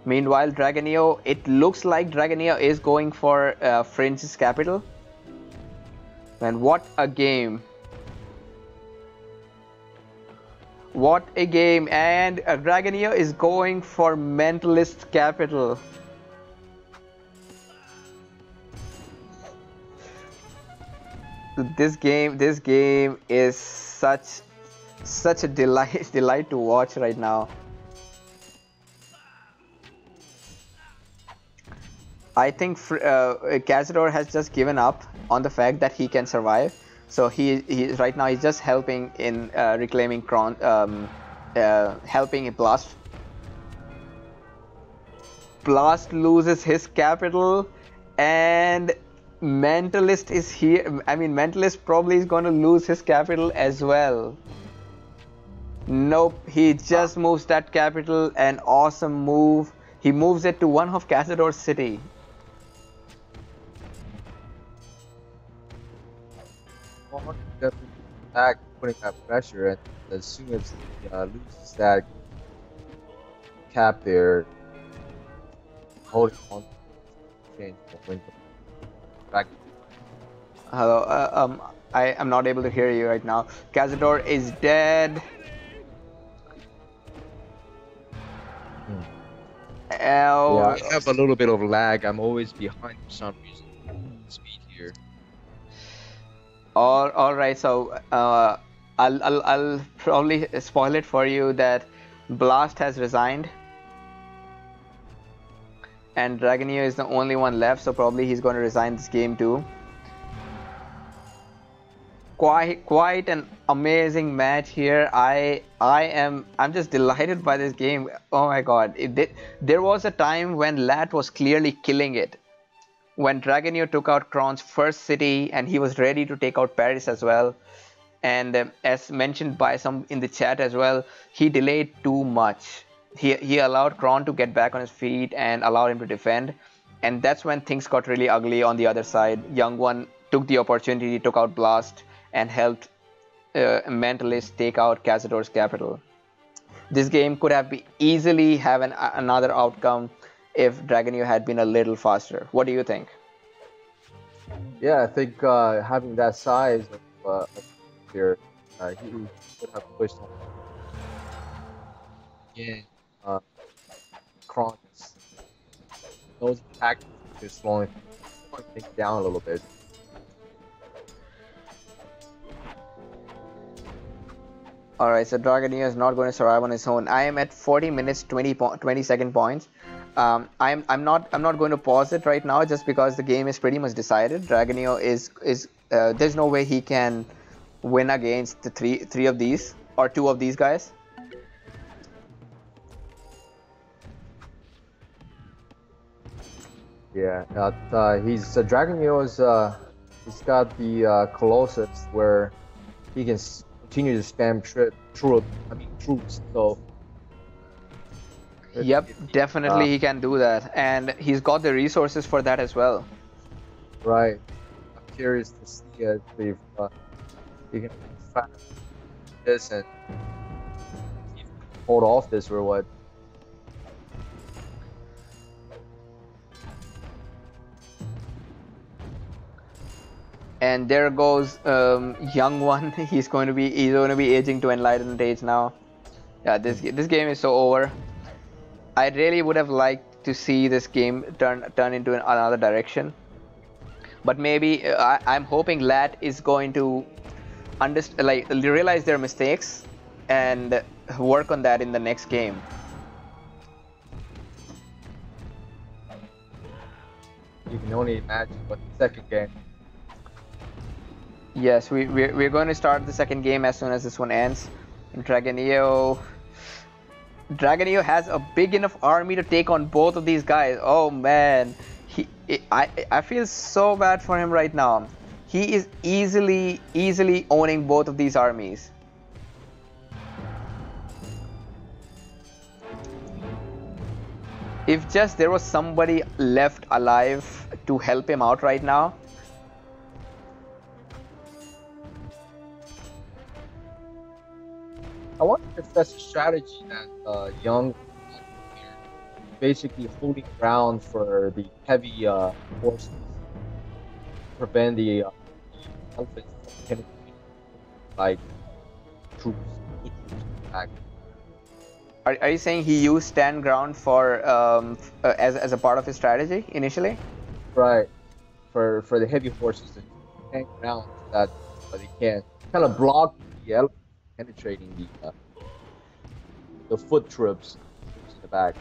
Meanwhile, Dragoneo, it looks like Dragoneo is going for Fringe's capital. Man, what a game. What a game. And Dragoneer is going for Mentalist Capital. This game is such a delight to watch right now. I think Cazador has just given up on the fact that he can survive. So he right now he's just helping in reclaiming helping Blast. Blast loses his capital, and Mentalist is here. I mean, Mentalist probably is going to lose his capital as well. Nope, he just moves that capital. An awesome move. He moves it to one of Cazador's city. Definitely back, putting that pressure, and as soon as he loses that cap there, holding on to change momentum. Back. Hello, I am not able to hear you right now. Cazador is dead. Yeah, I have a little bit of lag. I'm always behind for some reason. Speed here. All right. So I'll probably spoil it for you that Blast has resigned, and Dragoneer is the only one left. So probably he's going to resign this game too. Quite an amazing match here. I'm just delighted by this game. Oh my god. There was a time when LAT was clearly killing it. When Dragoneer took out Kron's first city, and he was ready to take out Paris as well. And as mentioned by some in the chat as well, he delayed too much. He allowed Kron to get back on his feet and allowed him to defend. And that's when things got really ugly on the other side. Young One took the opportunity, took out Blast, and helped Mentalist take out Cazador's capital. This game could have easily have another outcome if Dragoneer had been a little faster. What do you think? Yeah, I think having that size of here, he would have pushed on. Again, Kron's those tactics are slowing things down a little bit. Alright, so Dragoneer is not going to survive on his own. I am at 40 minutes 20 second points. I'm not going to pause it right now just because the game is pretty much decided. Dragoneer is there's no way he can win against the three of these or two of these guys. Yeah, he's Dragoneer he's got the Colossus where he can continue to spam troops. So yep, definitely he can do that, and he's got the resources for that as well. Right. I'm curious to see if he can find this and hold off this or what. And there goes Young One. He's going to be aging to enlightened age now. Yeah, this game is so over. I really would have liked to see this game turn into another direction. But maybe I'm hoping LAT is going to realize their mistakes and work on that in the next game. You can only imagine what the second game. Yes, we're going to start the second game as soon as this one ends. Dragoneer has a big enough army to take on both of these guys. Oh man, I feel so bad for him right now. He is easily owning both of these armies. If just there was somebody left alive to help him out right now. I wonder if that's a strategy that Young basically holding ground for the heavy forces, prevent the elephants can like troops, back. Are you saying he used stand ground for as a part of his strategy initially? Right. For the heavy horses to hang around so that they can kind of block the elephant penetrating the foot troops in the back.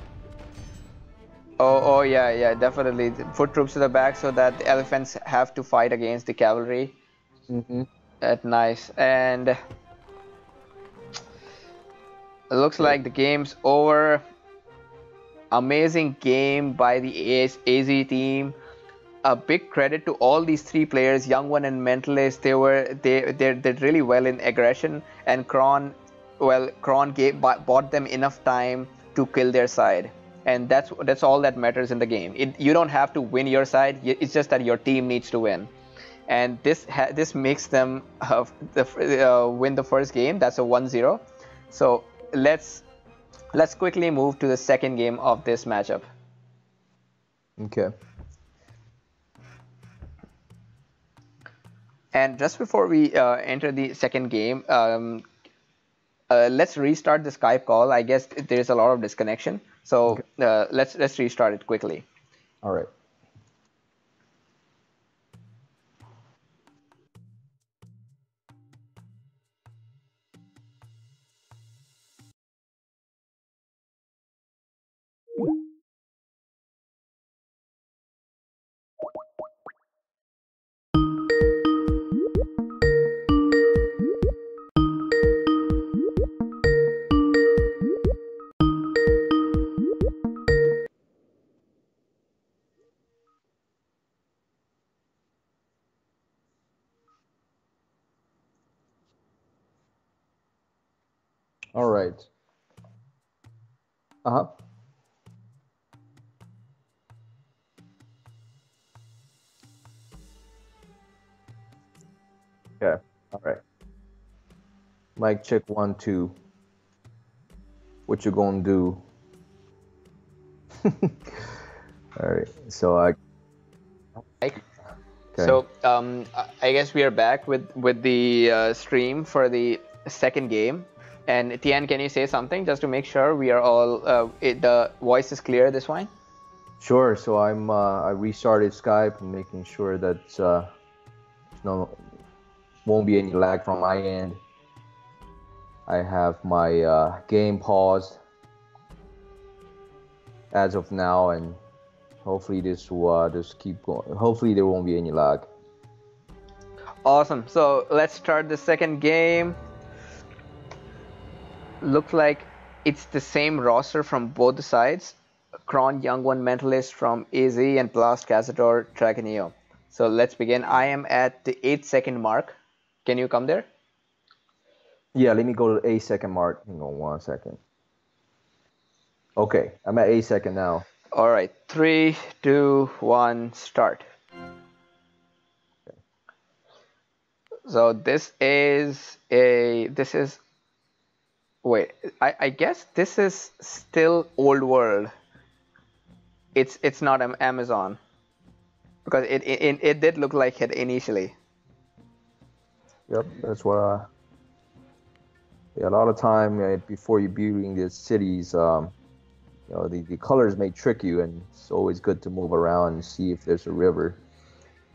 Oh yeah, yeah, definitely. Foot troops to the back so that the elephants have to fight against the cavalry. Mm-hmm. That's nice. And it looks like the game's over. Amazing game by the AZ team. A big credit to all these three players, Young One and Mentalist. They did really well in aggression, and Kron bought them enough time to kill their side, and that's all that matters in the game. You don't have to win your side. It's just that your team needs to win, and this makes them win the first game. That's a 1-0. So let's quickly move to the second game of this matchup. Okay. And just before we enter the second game, let's restart the Skype call. I guess there's a lot of disconnection, so okay. Let's restart it quickly. All right. All right. Uh-huh. Okay. All right. Mic check 1, 2. What you gonna do? All right. So Okay. So I guess we are back with the stream for the second game. And Tian, can you say something just to make sure we are all the voice is clear this one? Sure. So I restarted Skype and making sure that won't be any lag from my end. I have my game paused as of now, and hopefully this will just keep going. Hopefully there won't be any lag. Awesome. So let's start the second game. Looks like it's the same roster from both the sides. Kron, Young One, Mentalist from AZ, and Blast, Cazador, Dragoneo. So let's begin. I am at the 8-second mark. Can you come there? Yeah, let me go to the 8-second mark. Hang on 1 second. Okay, I'm at 8-second now. All right, 3, 2, 1, start. Okay. So wait, I guess this is still old world. It's not Amazon, because it did look like it initially. Yep, that's what yeah, a lot of time before you're building these cities, the colors may trick you, and it's always good to move around and see if there's a river.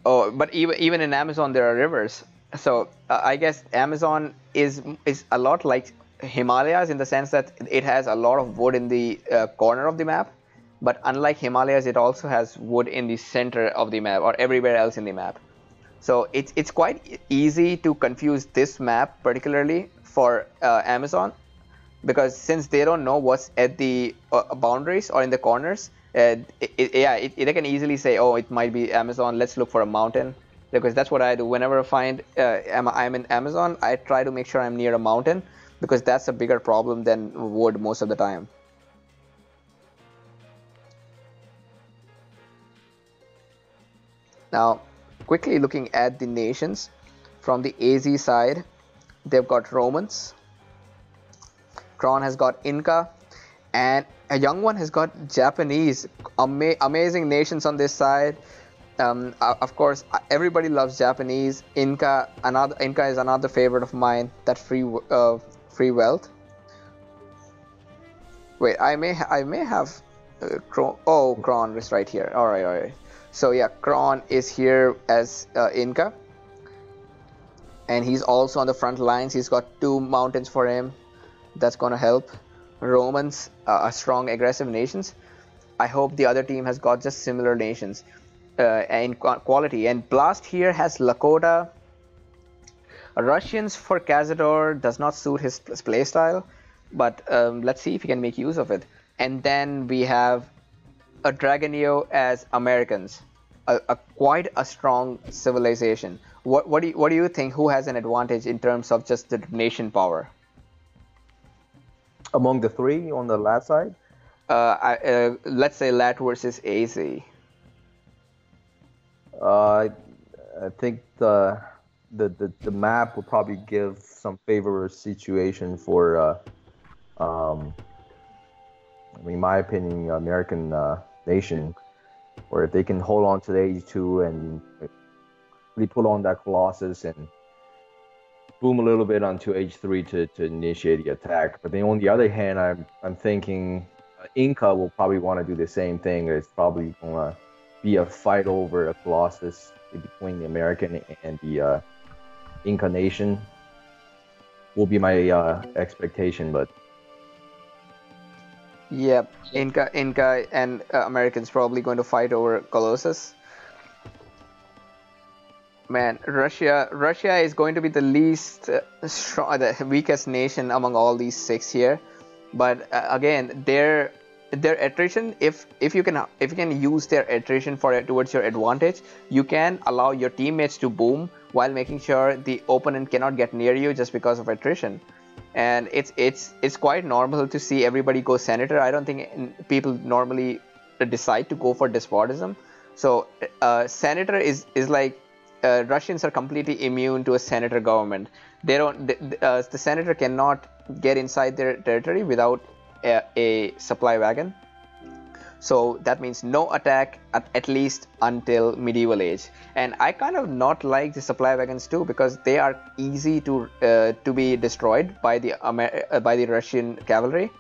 Oh, but even in Amazon there are rivers. So I guess Amazon is a lot like Himalayas in the sense that it has a lot of wood in the corner of the map, but unlike Himalayas, it also has wood in the center of the map or everywhere else in the map. So it's quite easy to confuse this map particularly for Amazon, because since they don't know what's at the boundaries or in the corners, they can easily say, oh, it might be Amazon, let's look for a mountain. Because that's what I do whenever I find I'm in Amazon. I try to make sure I'm near a mountain, because that's a bigger problem than wood most of the time. Now, quickly looking at the nations from the AZ side, they've got Romans, Kron has got Inca, and a Young One has got Japanese. Amazing nations on this side. Of course, everybody loves Japanese. Inca is another favorite of mine. That free wealth. Wait, I may have Kron. Oh, Kron is right here. All right. So yeah, Kron is here as Inca, and he's also on the front lines. He's got 2 mountains for him. That's gonna help. Romans are strong, aggressive nations. I hope the other team has got just similar nations in quality. And Blast here has Lakota. Russians for Cazador does not suit his playstyle, but let's see if he can make use of it. And then we have a Dragonio as Americans, quite a strong civilization. What do you think? Who has an advantage in terms of just the nation power? Among the 3 on the LAT side? Let's say LAT versus AZ. I think the map will probably give some favorable situation for, in my opinion, American nation, where if they can hold on to the H2 and really put on that Colossus and boom a little bit onto H3 to initiate the attack. But then on the other hand, I'm thinking Inca will probably want to do the same thing. It's probably going to be a fight over a Colossus between the American and the Inca nation. Will be my expectation, but yep, Inca and Americans probably going to fight over Colossus. Man, Russia is going to be the least strong, the weakest nation among all these 6 here. But again, their attrition, if you can use their attrition towards your advantage, you can allow your teammates to boom while making sure the opponent cannot get near you just because of attrition. And it's quite normal to see everybody go senator. I don't think people normally decide to go for despotism. So senator is like. Russians are completely immune to a senator government. The senator cannot get inside their territory without a supply wagon. So that means no attack at least until medieval age. And I kind of not like the supply wagons too, because they are easy to be destroyed by the Russian cavalry.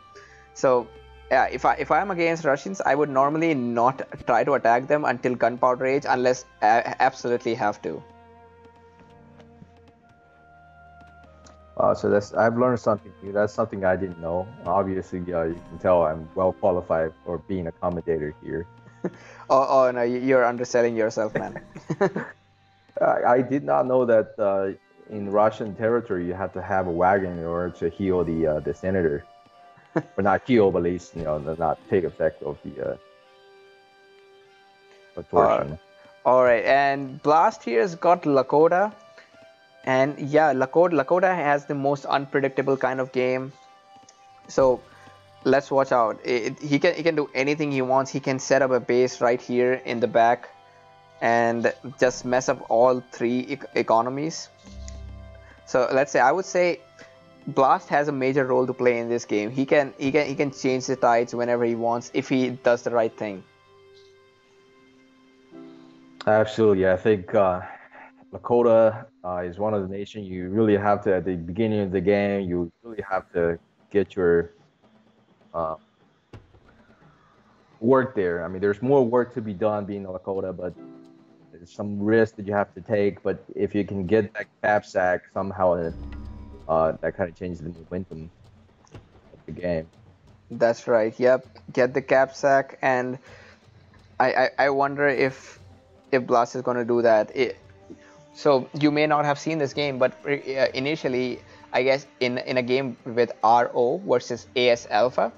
So yeah, if I'm against Russians, I would normally not try to attack them until gunpowder age, unless I absolutely have to. So I've learned something new. That's something I didn't know. Obviously, you can tell I'm well qualified for being a commentator here. Oh no, you're underselling yourself, man. I did not know that in Russian territory you have to have a wagon in order to heal the senator. Or not heal, but at least not take effect of the torsion. All right, and Blast here's got Lakota, and yeah, Lakota has the most unpredictable kind of game. So let's watch out. He can do anything he wants. He can set up a base right here in the back, and just mess up all 3 economies. So let's say I would say Blast has a major role to play in this game. He can change the tides whenever he wants if he does the right thing. Absolutely, I think Lakota is one of the nations you really have to, at the beginning of the game, you really have to get your work there. I mean, there's more work to be done being a Lakota, but there's some risk that you have to take. But if you can get that cap sack somehow, that kind of changes the momentum of the game. That's right. Yep, get the cap sack, and I wonder if Blast is going to do that. So you may not have seen this game, but initially, I guess in a game with RO versus AS Alpha,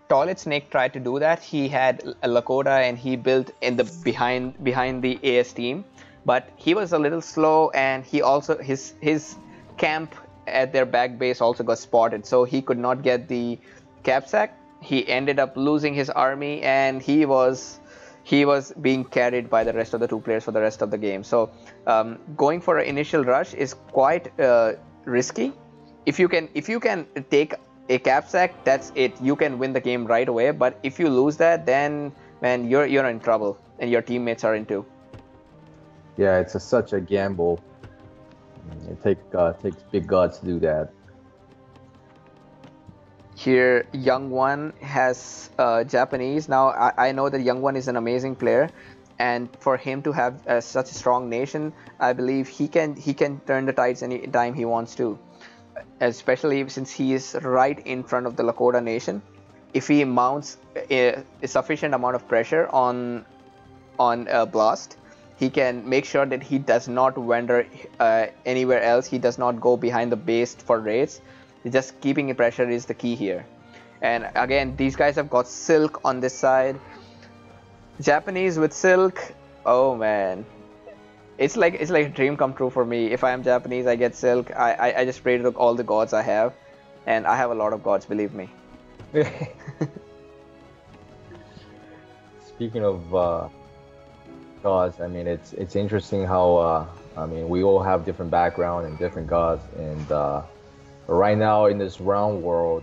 Toilet Snake tried to do that. He had a Lakota and he built in the behind the AS team, but he was a little slow, and he also his camp at their back base also got spotted, so he could not get the cap sack. He ended up losing his army, and he was being carried by the rest of the 2 players for the rest of the game. So going for an initial rush is quite risky. If you can take a cap sack, that's it. You can win the game right away. But if you lose that, then man, you're in trouble, and your teammates are in too. Yeah, it's such a gamble. It takes big guts to do that. Here, Young One has Japanese. Now, I know that Young One is an amazing player, and for him to have such a strong nation, I believe he can turn the tides any time he wants to. Especially since he is right in front of the Lakota nation. If he mounts a sufficient amount of pressure on Blast, he can make sure that he does not wander anywhere else. He does not go behind the base for raids. Just keeping pressure is the key here. And again, these guys have got Silk on this side. Japanese with Silk, oh man. It's like a dream come true for me. If I am Japanese, I get Silk. I just pray to all the gods I have, and I have a lot of gods, believe me. Speaking of gods, I mean it's interesting how I mean we all have different background and different gods, and right now in this round world,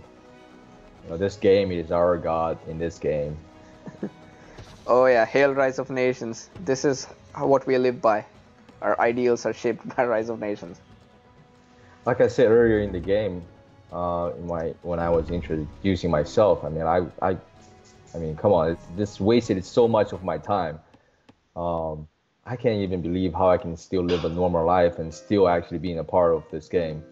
you know, this game is our god in this game. Oh yeah, hail Rise of Nations. This is what we live by. Our ideals are shaped by Rise of Nations. Like I said earlier in the game, when I was introducing myself, I mean, I mean, come on, this wasted so much of my time. I can't even believe how I can still live a normal life and still actually being a part of this game.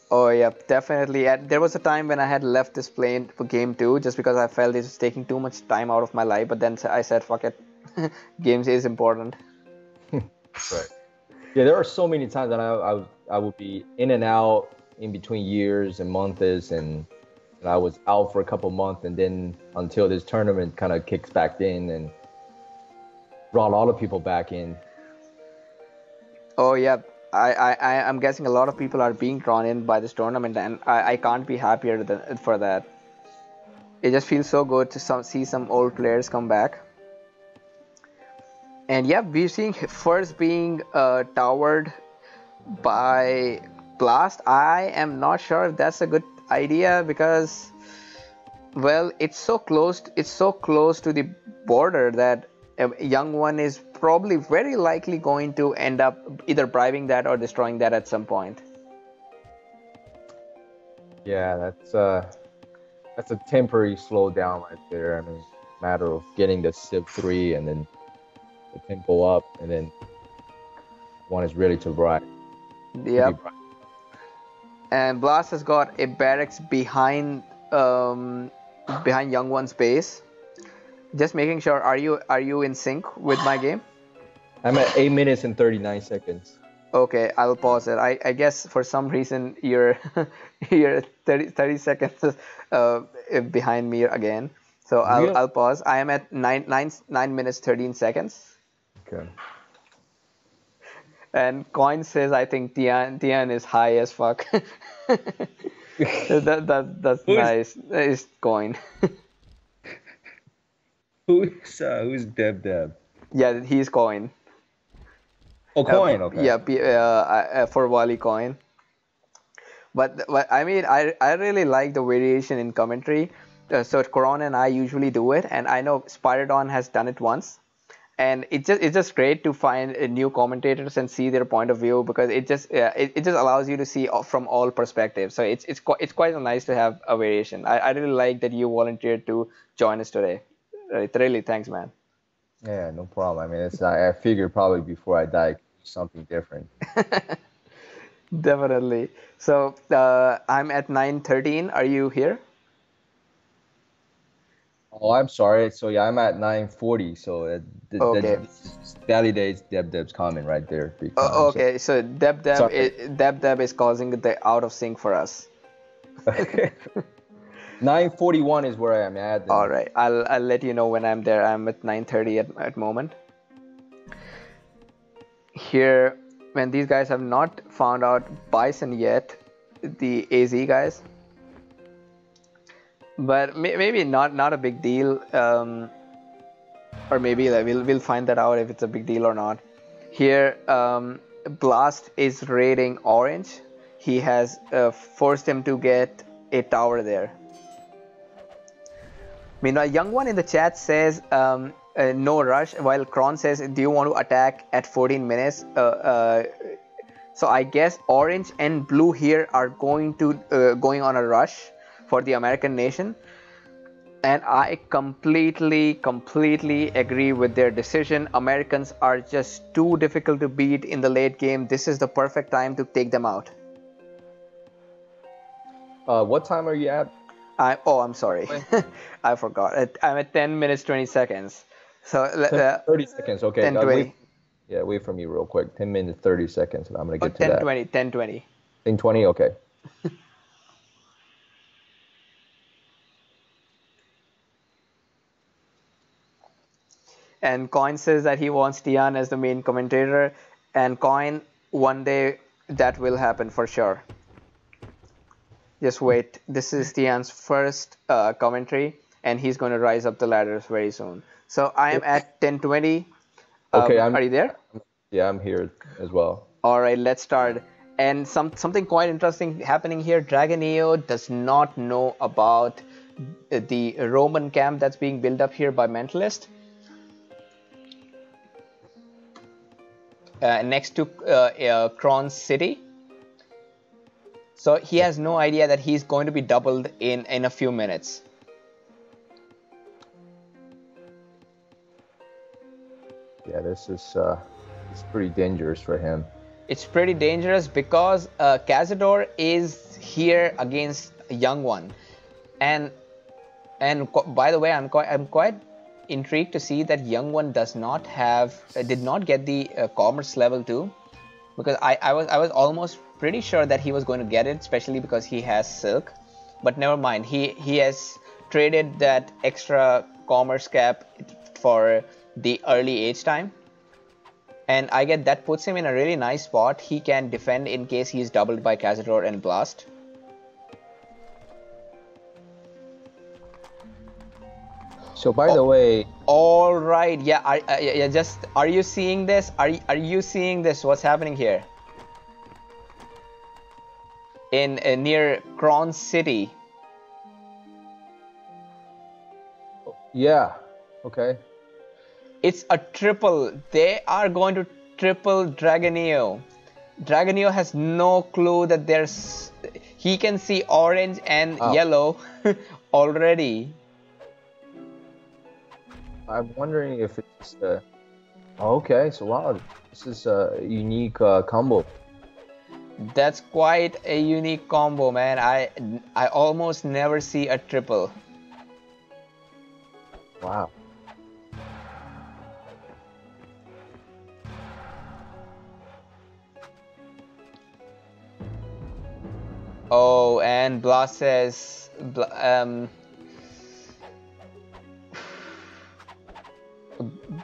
Oh yeah, definitely. There was a time when I had left this plane for game 2 just because I felt it was taking too much time out of my life. But then I said, fuck it, games is important. Right. Yeah, there are so many times that I would be in and out in between years and months, and I was out for a couple months, and then until this tournament kind of kicks back in and brought a lot of people back in. Oh yeah, I'm guessing a lot of people are being drawn in by this tournament, and I can't be happier for that. It just feels so good to see some old players come back. And yeah, we're seeing first being towered by Blast. I am not sure if that's a good idea because, well, it's so close to the border that a Young One is probably very likely going to end up either bribing that or destroying that at some point. Yeah, that's a temporary slowdown right there. I mean, matter of getting the Civ 3 and then the tempo up, and then one is ready to bribe. Yep. And Blast has got a barracks behind Young One's base. Just making sure, are you in sync with my game? I'm at 8 minutes and 39 seconds. Okay, I'll pause it. I guess for some reason you're 30 seconds behind me again. So I'll pause. I am at 9 minutes 13 seconds. Okay. And Coin says I think Tian is high as fuck. That's nice. It's Coin. Who's Deb? Yeah, he's Coin. Oh, Coin. Okay. Yeah, for Wally Coin. But I mean, I really like the variation in commentary. So Coron and I usually do it, and I know Spiridon has done it once. And it's just great to find new commentators and see their point of view because it just allows you to see from all perspectives. So it's quite nice to have a variation. I really like that you volunteered to join us today. Really, thanks, man. Yeah, no problem. I mean, I figured probably before I die, something different. Definitely. So I'm at 9:13. Are you here? Oh, I'm sorry. So yeah, I'm at 9:40. So okay. Validates Deb's comment right there. Okay, so Deb is causing the out of sync for us. 9:41 is where I am at. Then. All right, I'll let you know when I'm there. I'm at 9:30 at moment. Here, when these guys have not found out Bison yet, the AZ guys. But maybe not a big deal, or maybe we'll find that out if it's a big deal or not. Here, Blast is raiding Orange. He has forced him to get a tower there. Meanwhile, Young One in the chat says no rush. While Kron says, "Do you want to attack at 14 minutes?" So I guess orange and blue here are going on a rush for the American nation, and I completely agree with their decision. Americans are just too difficult to beat in the late game. This is the perfect time to take them out. What time are you at? I'm sorry. I forgot. I'm at 10 minutes 20 seconds. So 30 seconds. Okay. 10:20. Wait for me real quick. 10 minutes 30 seconds, and I'm gonna get to 10:20. 10:20. 10:20. Okay. And Coin says that he wants Tian as the main commentator. And Coin, one day that will happen for sure. Just wait. This is Tian's first commentary, and he's going to rise up the ladders very soon. So I am at 10:20. Okay, are you there? Yeah, I'm here as well. All right, let's start. And something quite interesting happening here. Dragonio does not know about the Roman camp that's being built up here by Mentalist. Next to Kron's city. So he has no idea that he's going to be doubled in a few minutes. Yeah, this is it's pretty dangerous for him. It's pretty dangerous because Cazador is here against Young One, and by the way, I'm quite intrigued to see that Young One did not get the commerce level 2, because I was almost pretty sure that he was going to get it, especially because he has silk. But never mind, he has traded that extra commerce cap for the early age time, and I get that puts him in a really nice spot. He can defend in case he's doubled by Cazador and Blast. So by the way, all right, yeah, are you seeing this? Are you seeing this? What's happening here? In near Kron City. Yeah. Okay. It's a triple. They are going to triple Dragonio. Dragonio has no clue that he can see orange and yellow already. I'm wondering if it's okay. So wow, this is a unique combo. That's quite a unique combo, man. I almost never see a triple. Wow. Oh, and Blast says,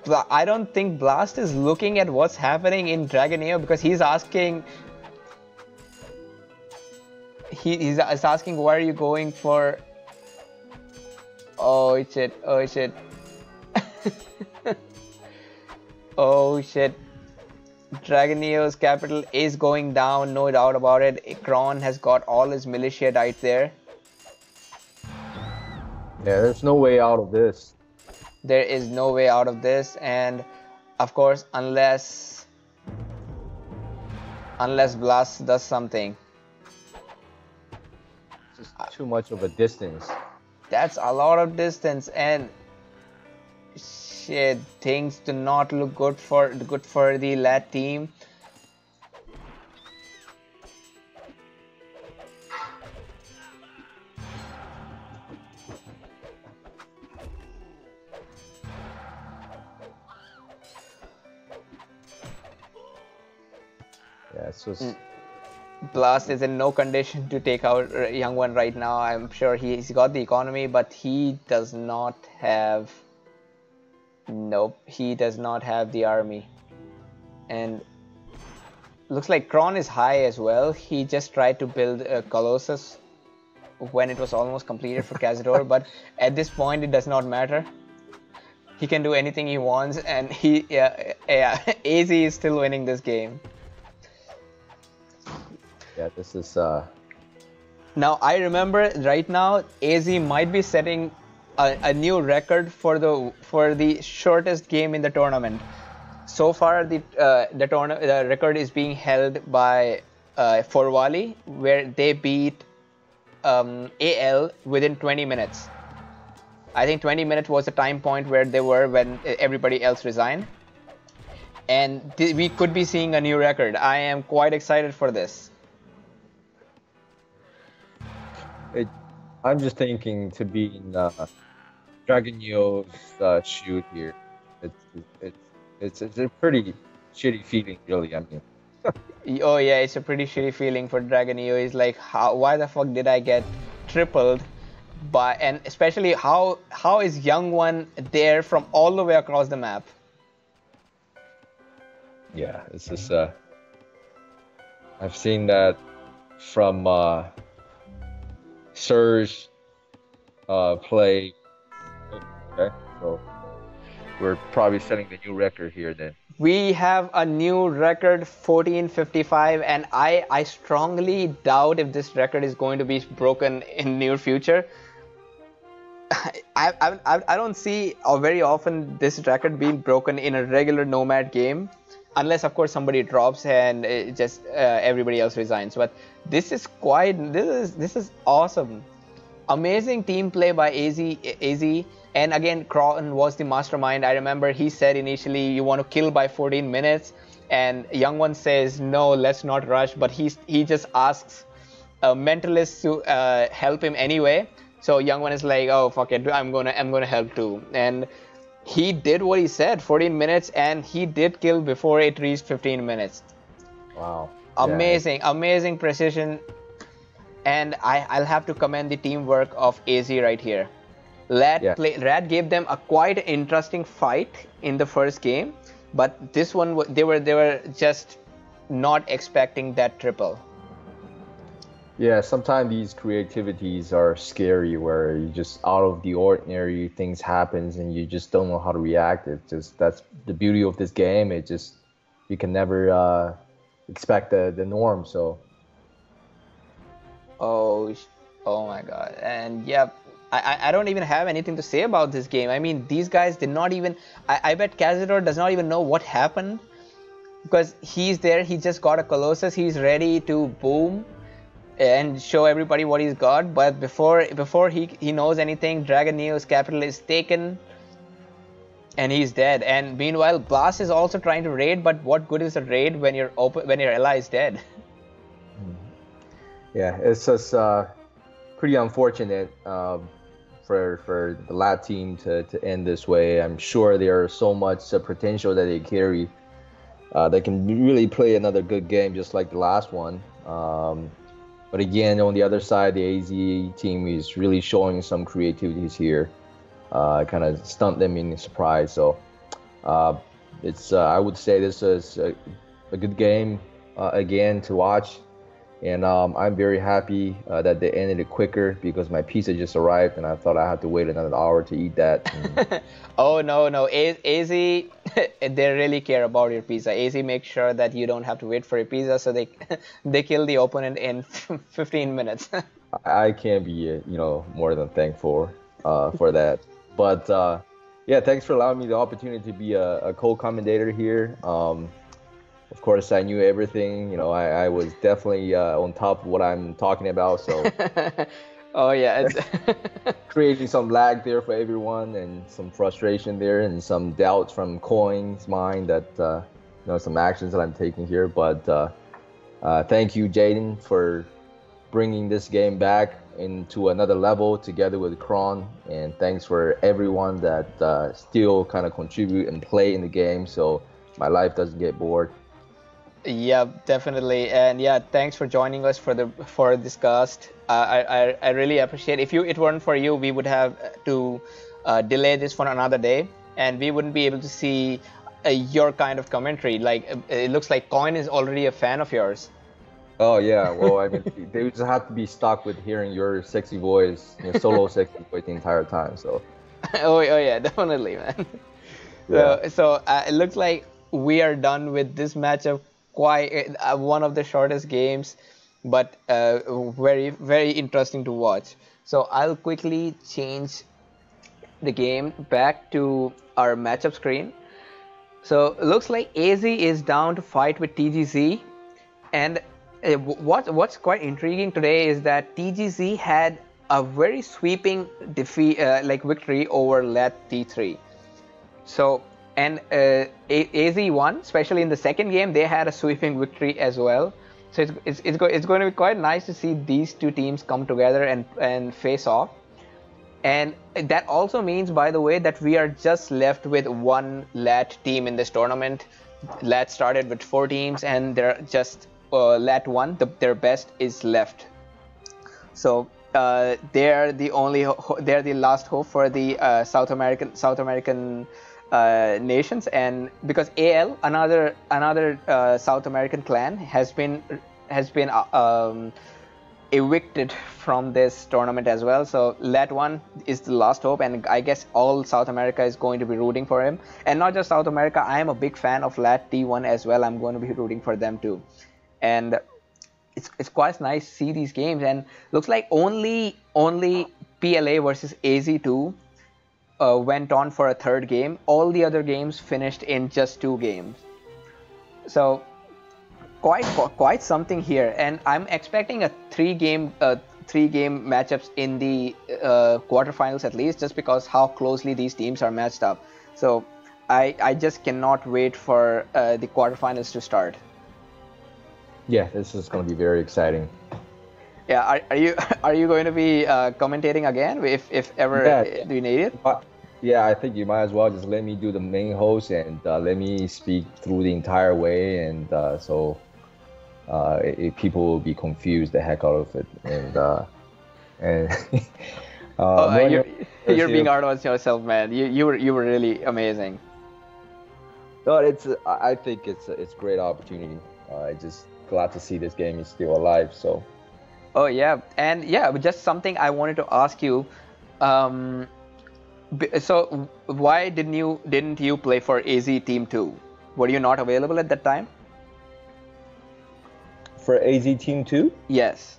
I don't think Blast is looking at what's happening in Dragonio, because he's asking. He's asking, where are you going for? Oh shit! Oh shit! Oh shit! Dragonio's capital is going down, no doubt about it. Kron has got all his militia right there. Yeah, there's no way out of this. There is no way out of this, and of course, unless Blast does something. It's just too much of a distance. That's a lot of distance, and shit, things do not look good for the LAT team. Yeah, it's just. Blast is in no condition to take out Young One right now. I'm sure he's got the economy, but he does not have. Nope, he does not have the army. And looks like Kron is high as well. He just tried to build a Colossus when it was almost completed for Cazador, but at this point it does not matter. He can do anything he wants, and AZ is still winning this game. Yeah, this is. Now I remember right now AZ might be setting a new record for the shortest game in the tournament. So far, the record is being held by Forwali, where they beat AL within 20 minutes. I think 20 minutes was the time point where they were when everybody else resigned. And we could be seeing a new record. I am quite excited for this. I'm just thinking to be in Dragon Neo's shoot here. It's a pretty shitty feeling, really. I mean, Oh yeah, it's a pretty shitty feeling for Dragon EO. It's like, why the fuck did I get tripled? And especially how is Young One there from all the way across the map? yeah, it's just I've seen that from Surge play. Okay, so we're probably setting the new record here then. We have a new record, 1455, and I strongly doubt if this record is going to be broken in near future. I don't see very often this record being broken in a regular Nomad game, unless of course somebody drops and everybody else resigns. But this is awesome. Amazing team play by AZ, and again Cron was the mastermind. I remember he said initially you want to kill by 14 minutes, and Young One says no, let's not rush, but he just asks Mentalist to help him anyway. So Young One is like, oh fuck it, I'm gonna help too, and he did what he said, 14 minutes, and he did kill before it reached 15 minutes. Wow. Amazing, yeah. Amazing precision. And I'll have to commend the teamwork of AZ right here. LAT gave them a quite interesting fight in the first game, but this one they were just not expecting that triple. Yeah, sometimes these creativities are scary, where you just out of the ordinary things happens and you just don't know how to react. That's the beauty of this game. It just, you can never expect the norm. So. Oh my god. And yeah, I don't even have anything to say about this game. I mean, these guys did not even, I bet Cazador does not even know what happened, because he's there, he just got a Colossus, he's ready to boom and show everybody what he's got. But before he knows anything, Dragon Neo's capital is taken and he's dead. And meanwhile, Blast is also trying to raid, but what good is a raid when your ally is dead? Yeah, it's just pretty unfortunate for the LAT team to end this way. I'm sure there's so much potential that they carry. They can really play another good game just like the last one. But again, on the other side, the AZ team is really showing some creativities here. Kind of stunned them in surprise. So it's I would say this is a good game again to watch. And I'm very happy that they ended it quicker, because my pizza just arrived and I thought I had to wait another hour to eat that. Oh no, AZ, they really care about your pizza. AZ makes sure that you don't have to wait for your pizza, so they kill the opponent in 15 minutes. I can't be more than thankful for that. But yeah, thanks for allowing me the opportunity to be a co-commentator here. Of course, I knew everything. I was definitely on top of what I'm talking about. So, oh yeah, creating some lag there for everyone, and some frustration there, and some doubts from Coin's mind that some actions that I'm taking here. But thank you, Jaden, for bringing this game back into another level together with Cron, and thanks for everyone that still kind of contribute and play in the game, so my life doesn't get bored. Yeah, definitely. And yeah, thanks for joining us for this cast. I really appreciate it. If it weren't for you, we would have to delay this for another day, and we wouldn't be able to see your kind of commentary. Like, it looks like Coin is already a fan of yours. Oh yeah, well, I mean, they just have to be stuck with hearing your sexy voice, your solo sexy voice the entire time. So. oh yeah, definitely, man. Yeah. So it looks like we are done with this matchup. Quite one of the shortest games, but very, very interesting to watch. So I'll quickly change the game back to our matchup screen. So it looks like AZ is down to fight with TGZ, and what's quite intriguing today is that TGZ had a very sweeping defeat, victory over LAT-2. So and AZ won, especially in the second game. They had a sweeping victory as well. So it's going to be quite nice to see these two teams come together and face off. And that also means, by the way, that we are just left with one LAT team in this tournament. LAT started with 4 teams, and they're just LAT-1, their best, is left. So they're the last hope for the South American nations, and because AL, another South American clan, has been evicted from this tournament as well. So LAT-1 is the last hope, and I guess all South America is going to be rooting for him. And not just South America, I am a big fan of LAT-1 as well. I'm going to be rooting for them too. And it's quite nice to see these games, and looks like only PLA versus AZ2 went on for a third game. All the other games finished in just 2 games. So quite something here, and I'm expecting a 3-game matchups in the quarterfinals at least, just because how closely these teams are matched up. So I just cannot wait for the quarterfinals to start. Yeah, this is going to be very exciting. Yeah, are you going to be commentating again if ever we need it? Yeah, I think you might as well just let me do the main host and let me speak through the entire way, and so people will be confused the heck out of it, and you're being hard on yourself, man. You were really amazing. No, I think it's a great opportunity. Just glad to see this game is still alive. So. Oh yeah, and yeah, just something I wanted to ask you. So why didn't you play for AZ Team 2? Were you not available at that time? For AZ Team 2? Yes.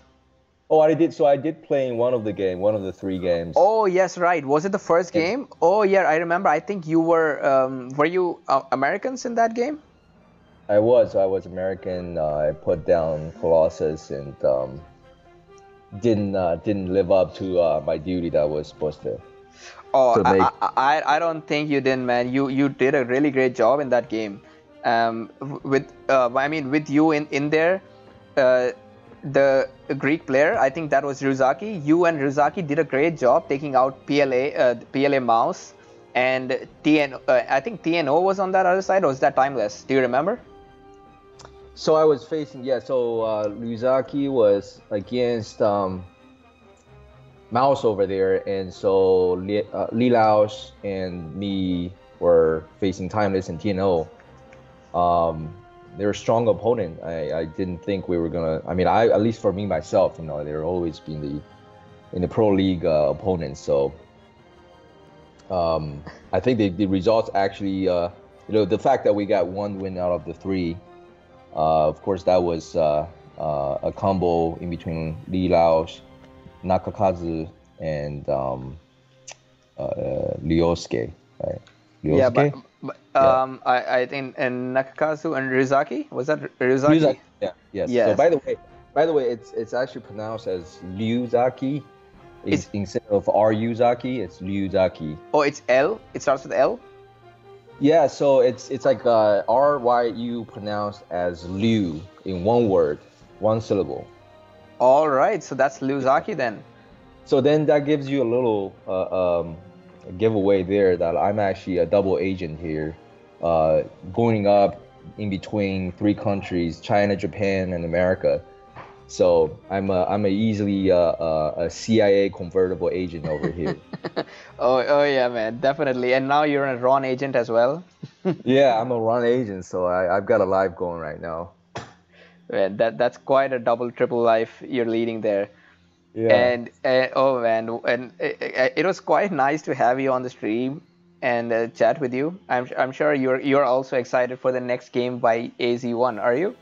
Oh, I did. So I did play in one of the 3 games. Oh yes, right. Was it the first game? Oh yeah, I remember. I think you were you Americans in that game? I was American. I put down Colossus and didn't live up to my duty that I was supposed to. Oh, I don't think you did, man. You did a really great job in that game. With you in there, the Greek player, I think that was Ryuzaki. You and Ryuzaki did a great job taking out PLA Mouse, and I think TNO was on that other side, or was that Timeless? Do you remember? So I was facing, Ryuzaki was against Mouse over there, and so Lilaus and me were facing Timeless and TNO. They're a strong opponent. I didn't think we were gonna. I mean, at least for me myself, they're always been in the pro league opponents. So I think the results actually, the fact that we got 1 win out of the 3. Of course, that was a combo in between Li Laosh, Nakakazu, and Ryosuke, right? Ryosuke? Yeah, but I think and Nakakazu and Ryuzaki, was that Ryuzaki? Yeah, yes. Yes. So by the way, it's actually pronounced as Ryuzaki. Instead of Ryuzaki, it's Ryuzaki. Oh, it's L. It starts with L. Yeah, so it's like RYU pronounced as Liu in one word, one syllable. All right, so that's Ryuzaki then. So then that gives you a little giveaway there that I'm actually a double agent here, going up in between 3 countries, China, Japan, and America. So I'm a easily a CIA convertible agent over here. oh yeah, man, definitely. And now you're a RON agent as well. Yeah, I'm a RON agent, so I've got a life going right now. Man, that's quite a triple life you're leading there. Yeah. And oh man, and it was quite nice to have you on the stream and chat with you. I'm sure you're also excited for the next game by AZ1, are you?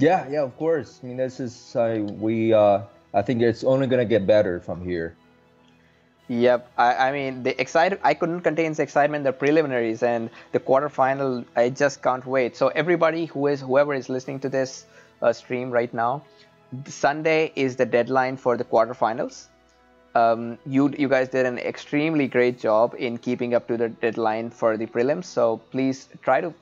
Yeah, of course. I mean, this is I think it's only gonna get better from here. Yep, I mean the excited. I couldn't contain the excitement. The preliminaries and the quarterfinal. I just can't wait. So everybody whoever is listening to this stream right now, Sunday is the deadline for the quarterfinals. You guys did an extremely great job in keeping up to the deadline for the prelims. So please try to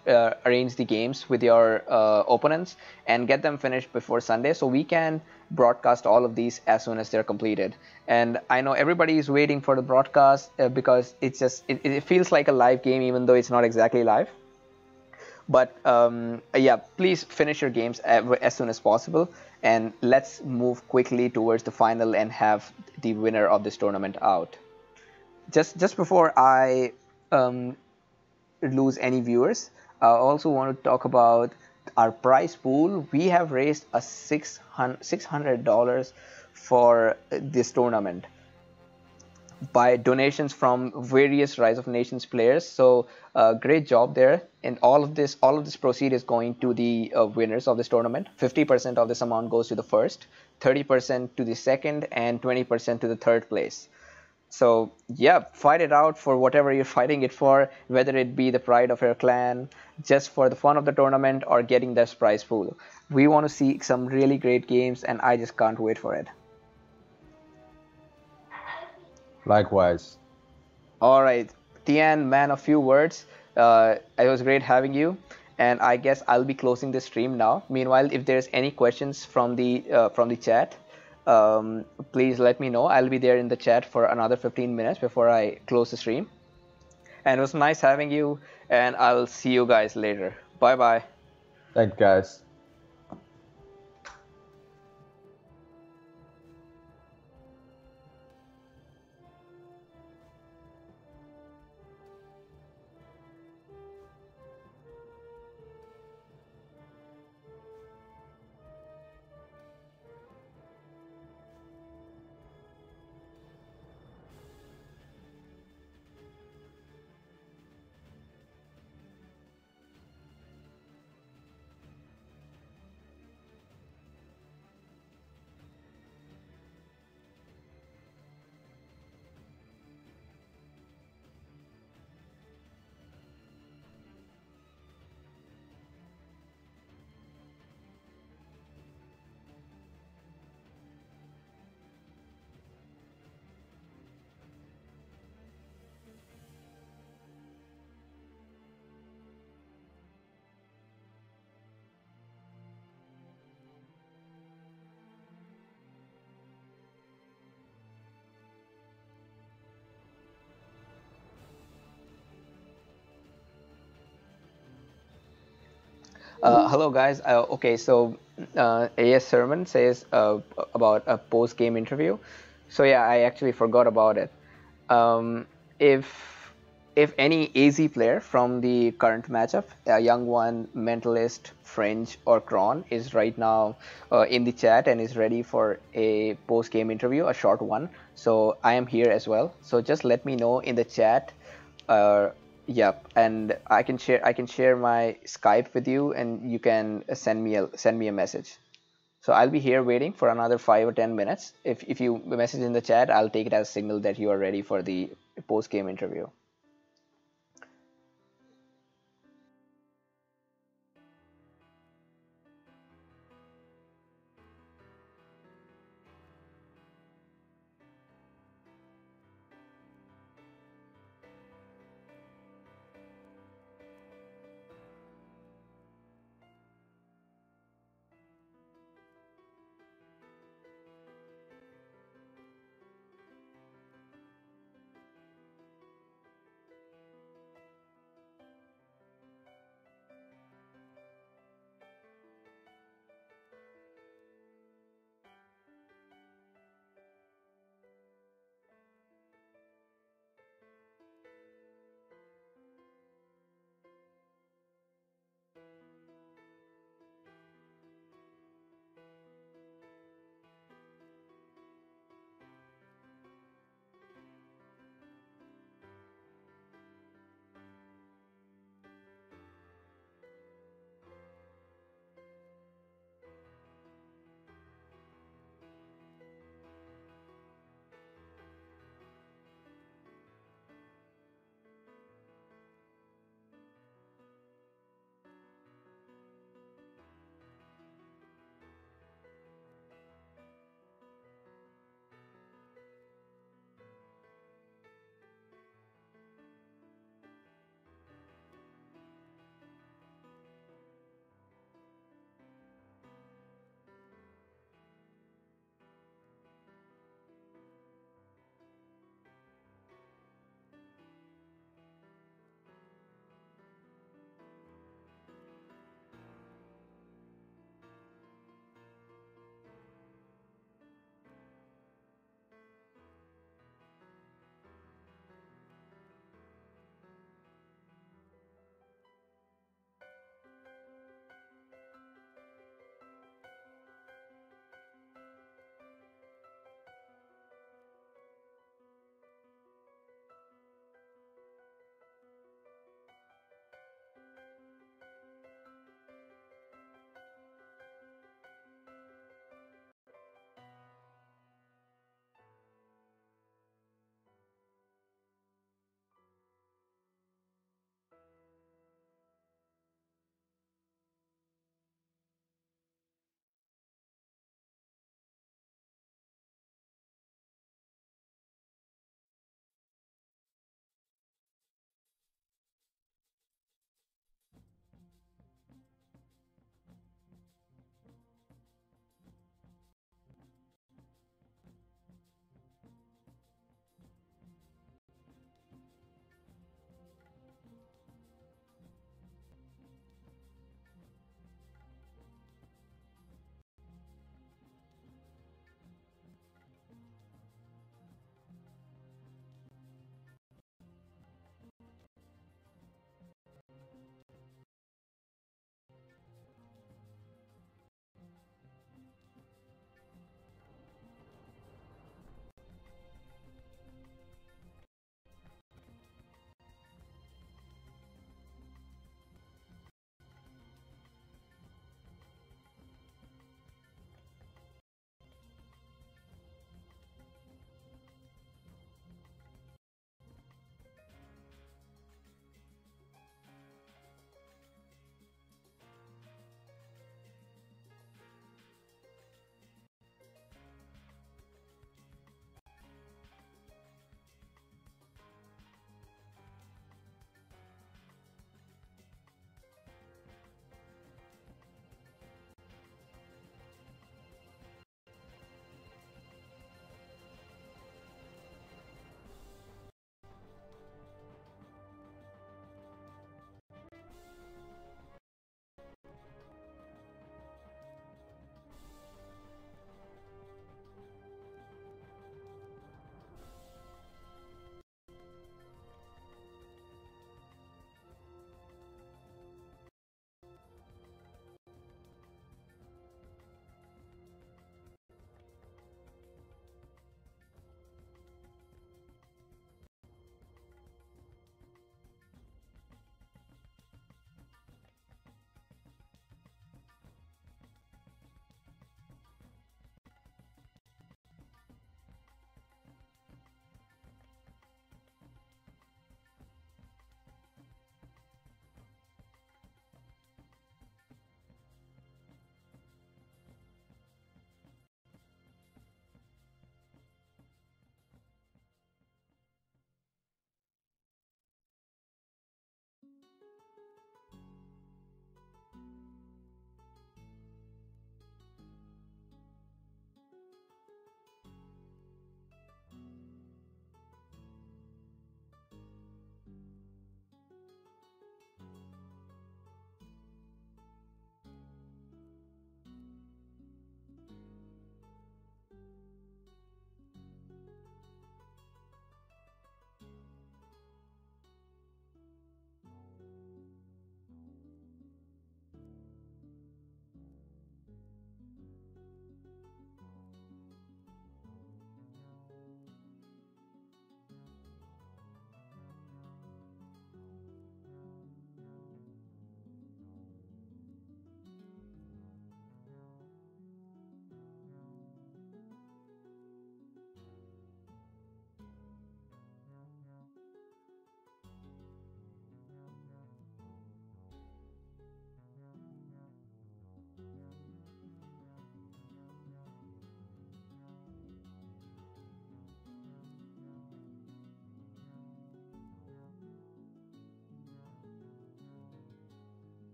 arrange the games with your opponents and get them finished before Sunday, so we can broadcast all of these as soon as they're completed. And I know everybody is waiting for the broadcast because it feels like a live game, even though it's not exactly live. But yeah, please finish your games as soon as possible, and let's move quickly towards the final and have the winner of this tournament out. Just before I lose any viewers, I also want to talk about our prize pool. We have raised a $600 for this tournament by donations from various Rise of Nations players. So great job there. And all of this proceed is going to the winners of this tournament. 50% of this amount goes to the first, 30% to the second, and 20% to the third place. So yeah, fight it out for whatever you're fighting it for, whether it be the pride of your clan, just for the fun of the tournament, or getting this prize pool. We want to see some really great games, and I just can't wait for it. Likewise. All right, Tian, man, a few words. It was great having you, and I guess I'll be closing the stream now. Meanwhile, if there's any questions from the chat, please let me know. I'll be there in the chat for another 15 minutes before I close the stream. And it was nice having you, and I'll see you guys later. Bye bye. Thank you, guys. Hello guys. Okay, so AS Sermon says about a post-game interview. So yeah, I actually forgot about it. Um, if any AZ player from the current matchup, Young One, Mentalist, Fringe, or Kron is right now in the chat and is ready for a post-game interview, a short one. So I am here as well. So just let me know in the chat. Uh, yeah, and I can share my Skype with you, and you can send me a message. So I'll be here waiting for another 5 or 10 minutes. If you message in the chat, I'll take it as a signal that you are ready for the post game interview.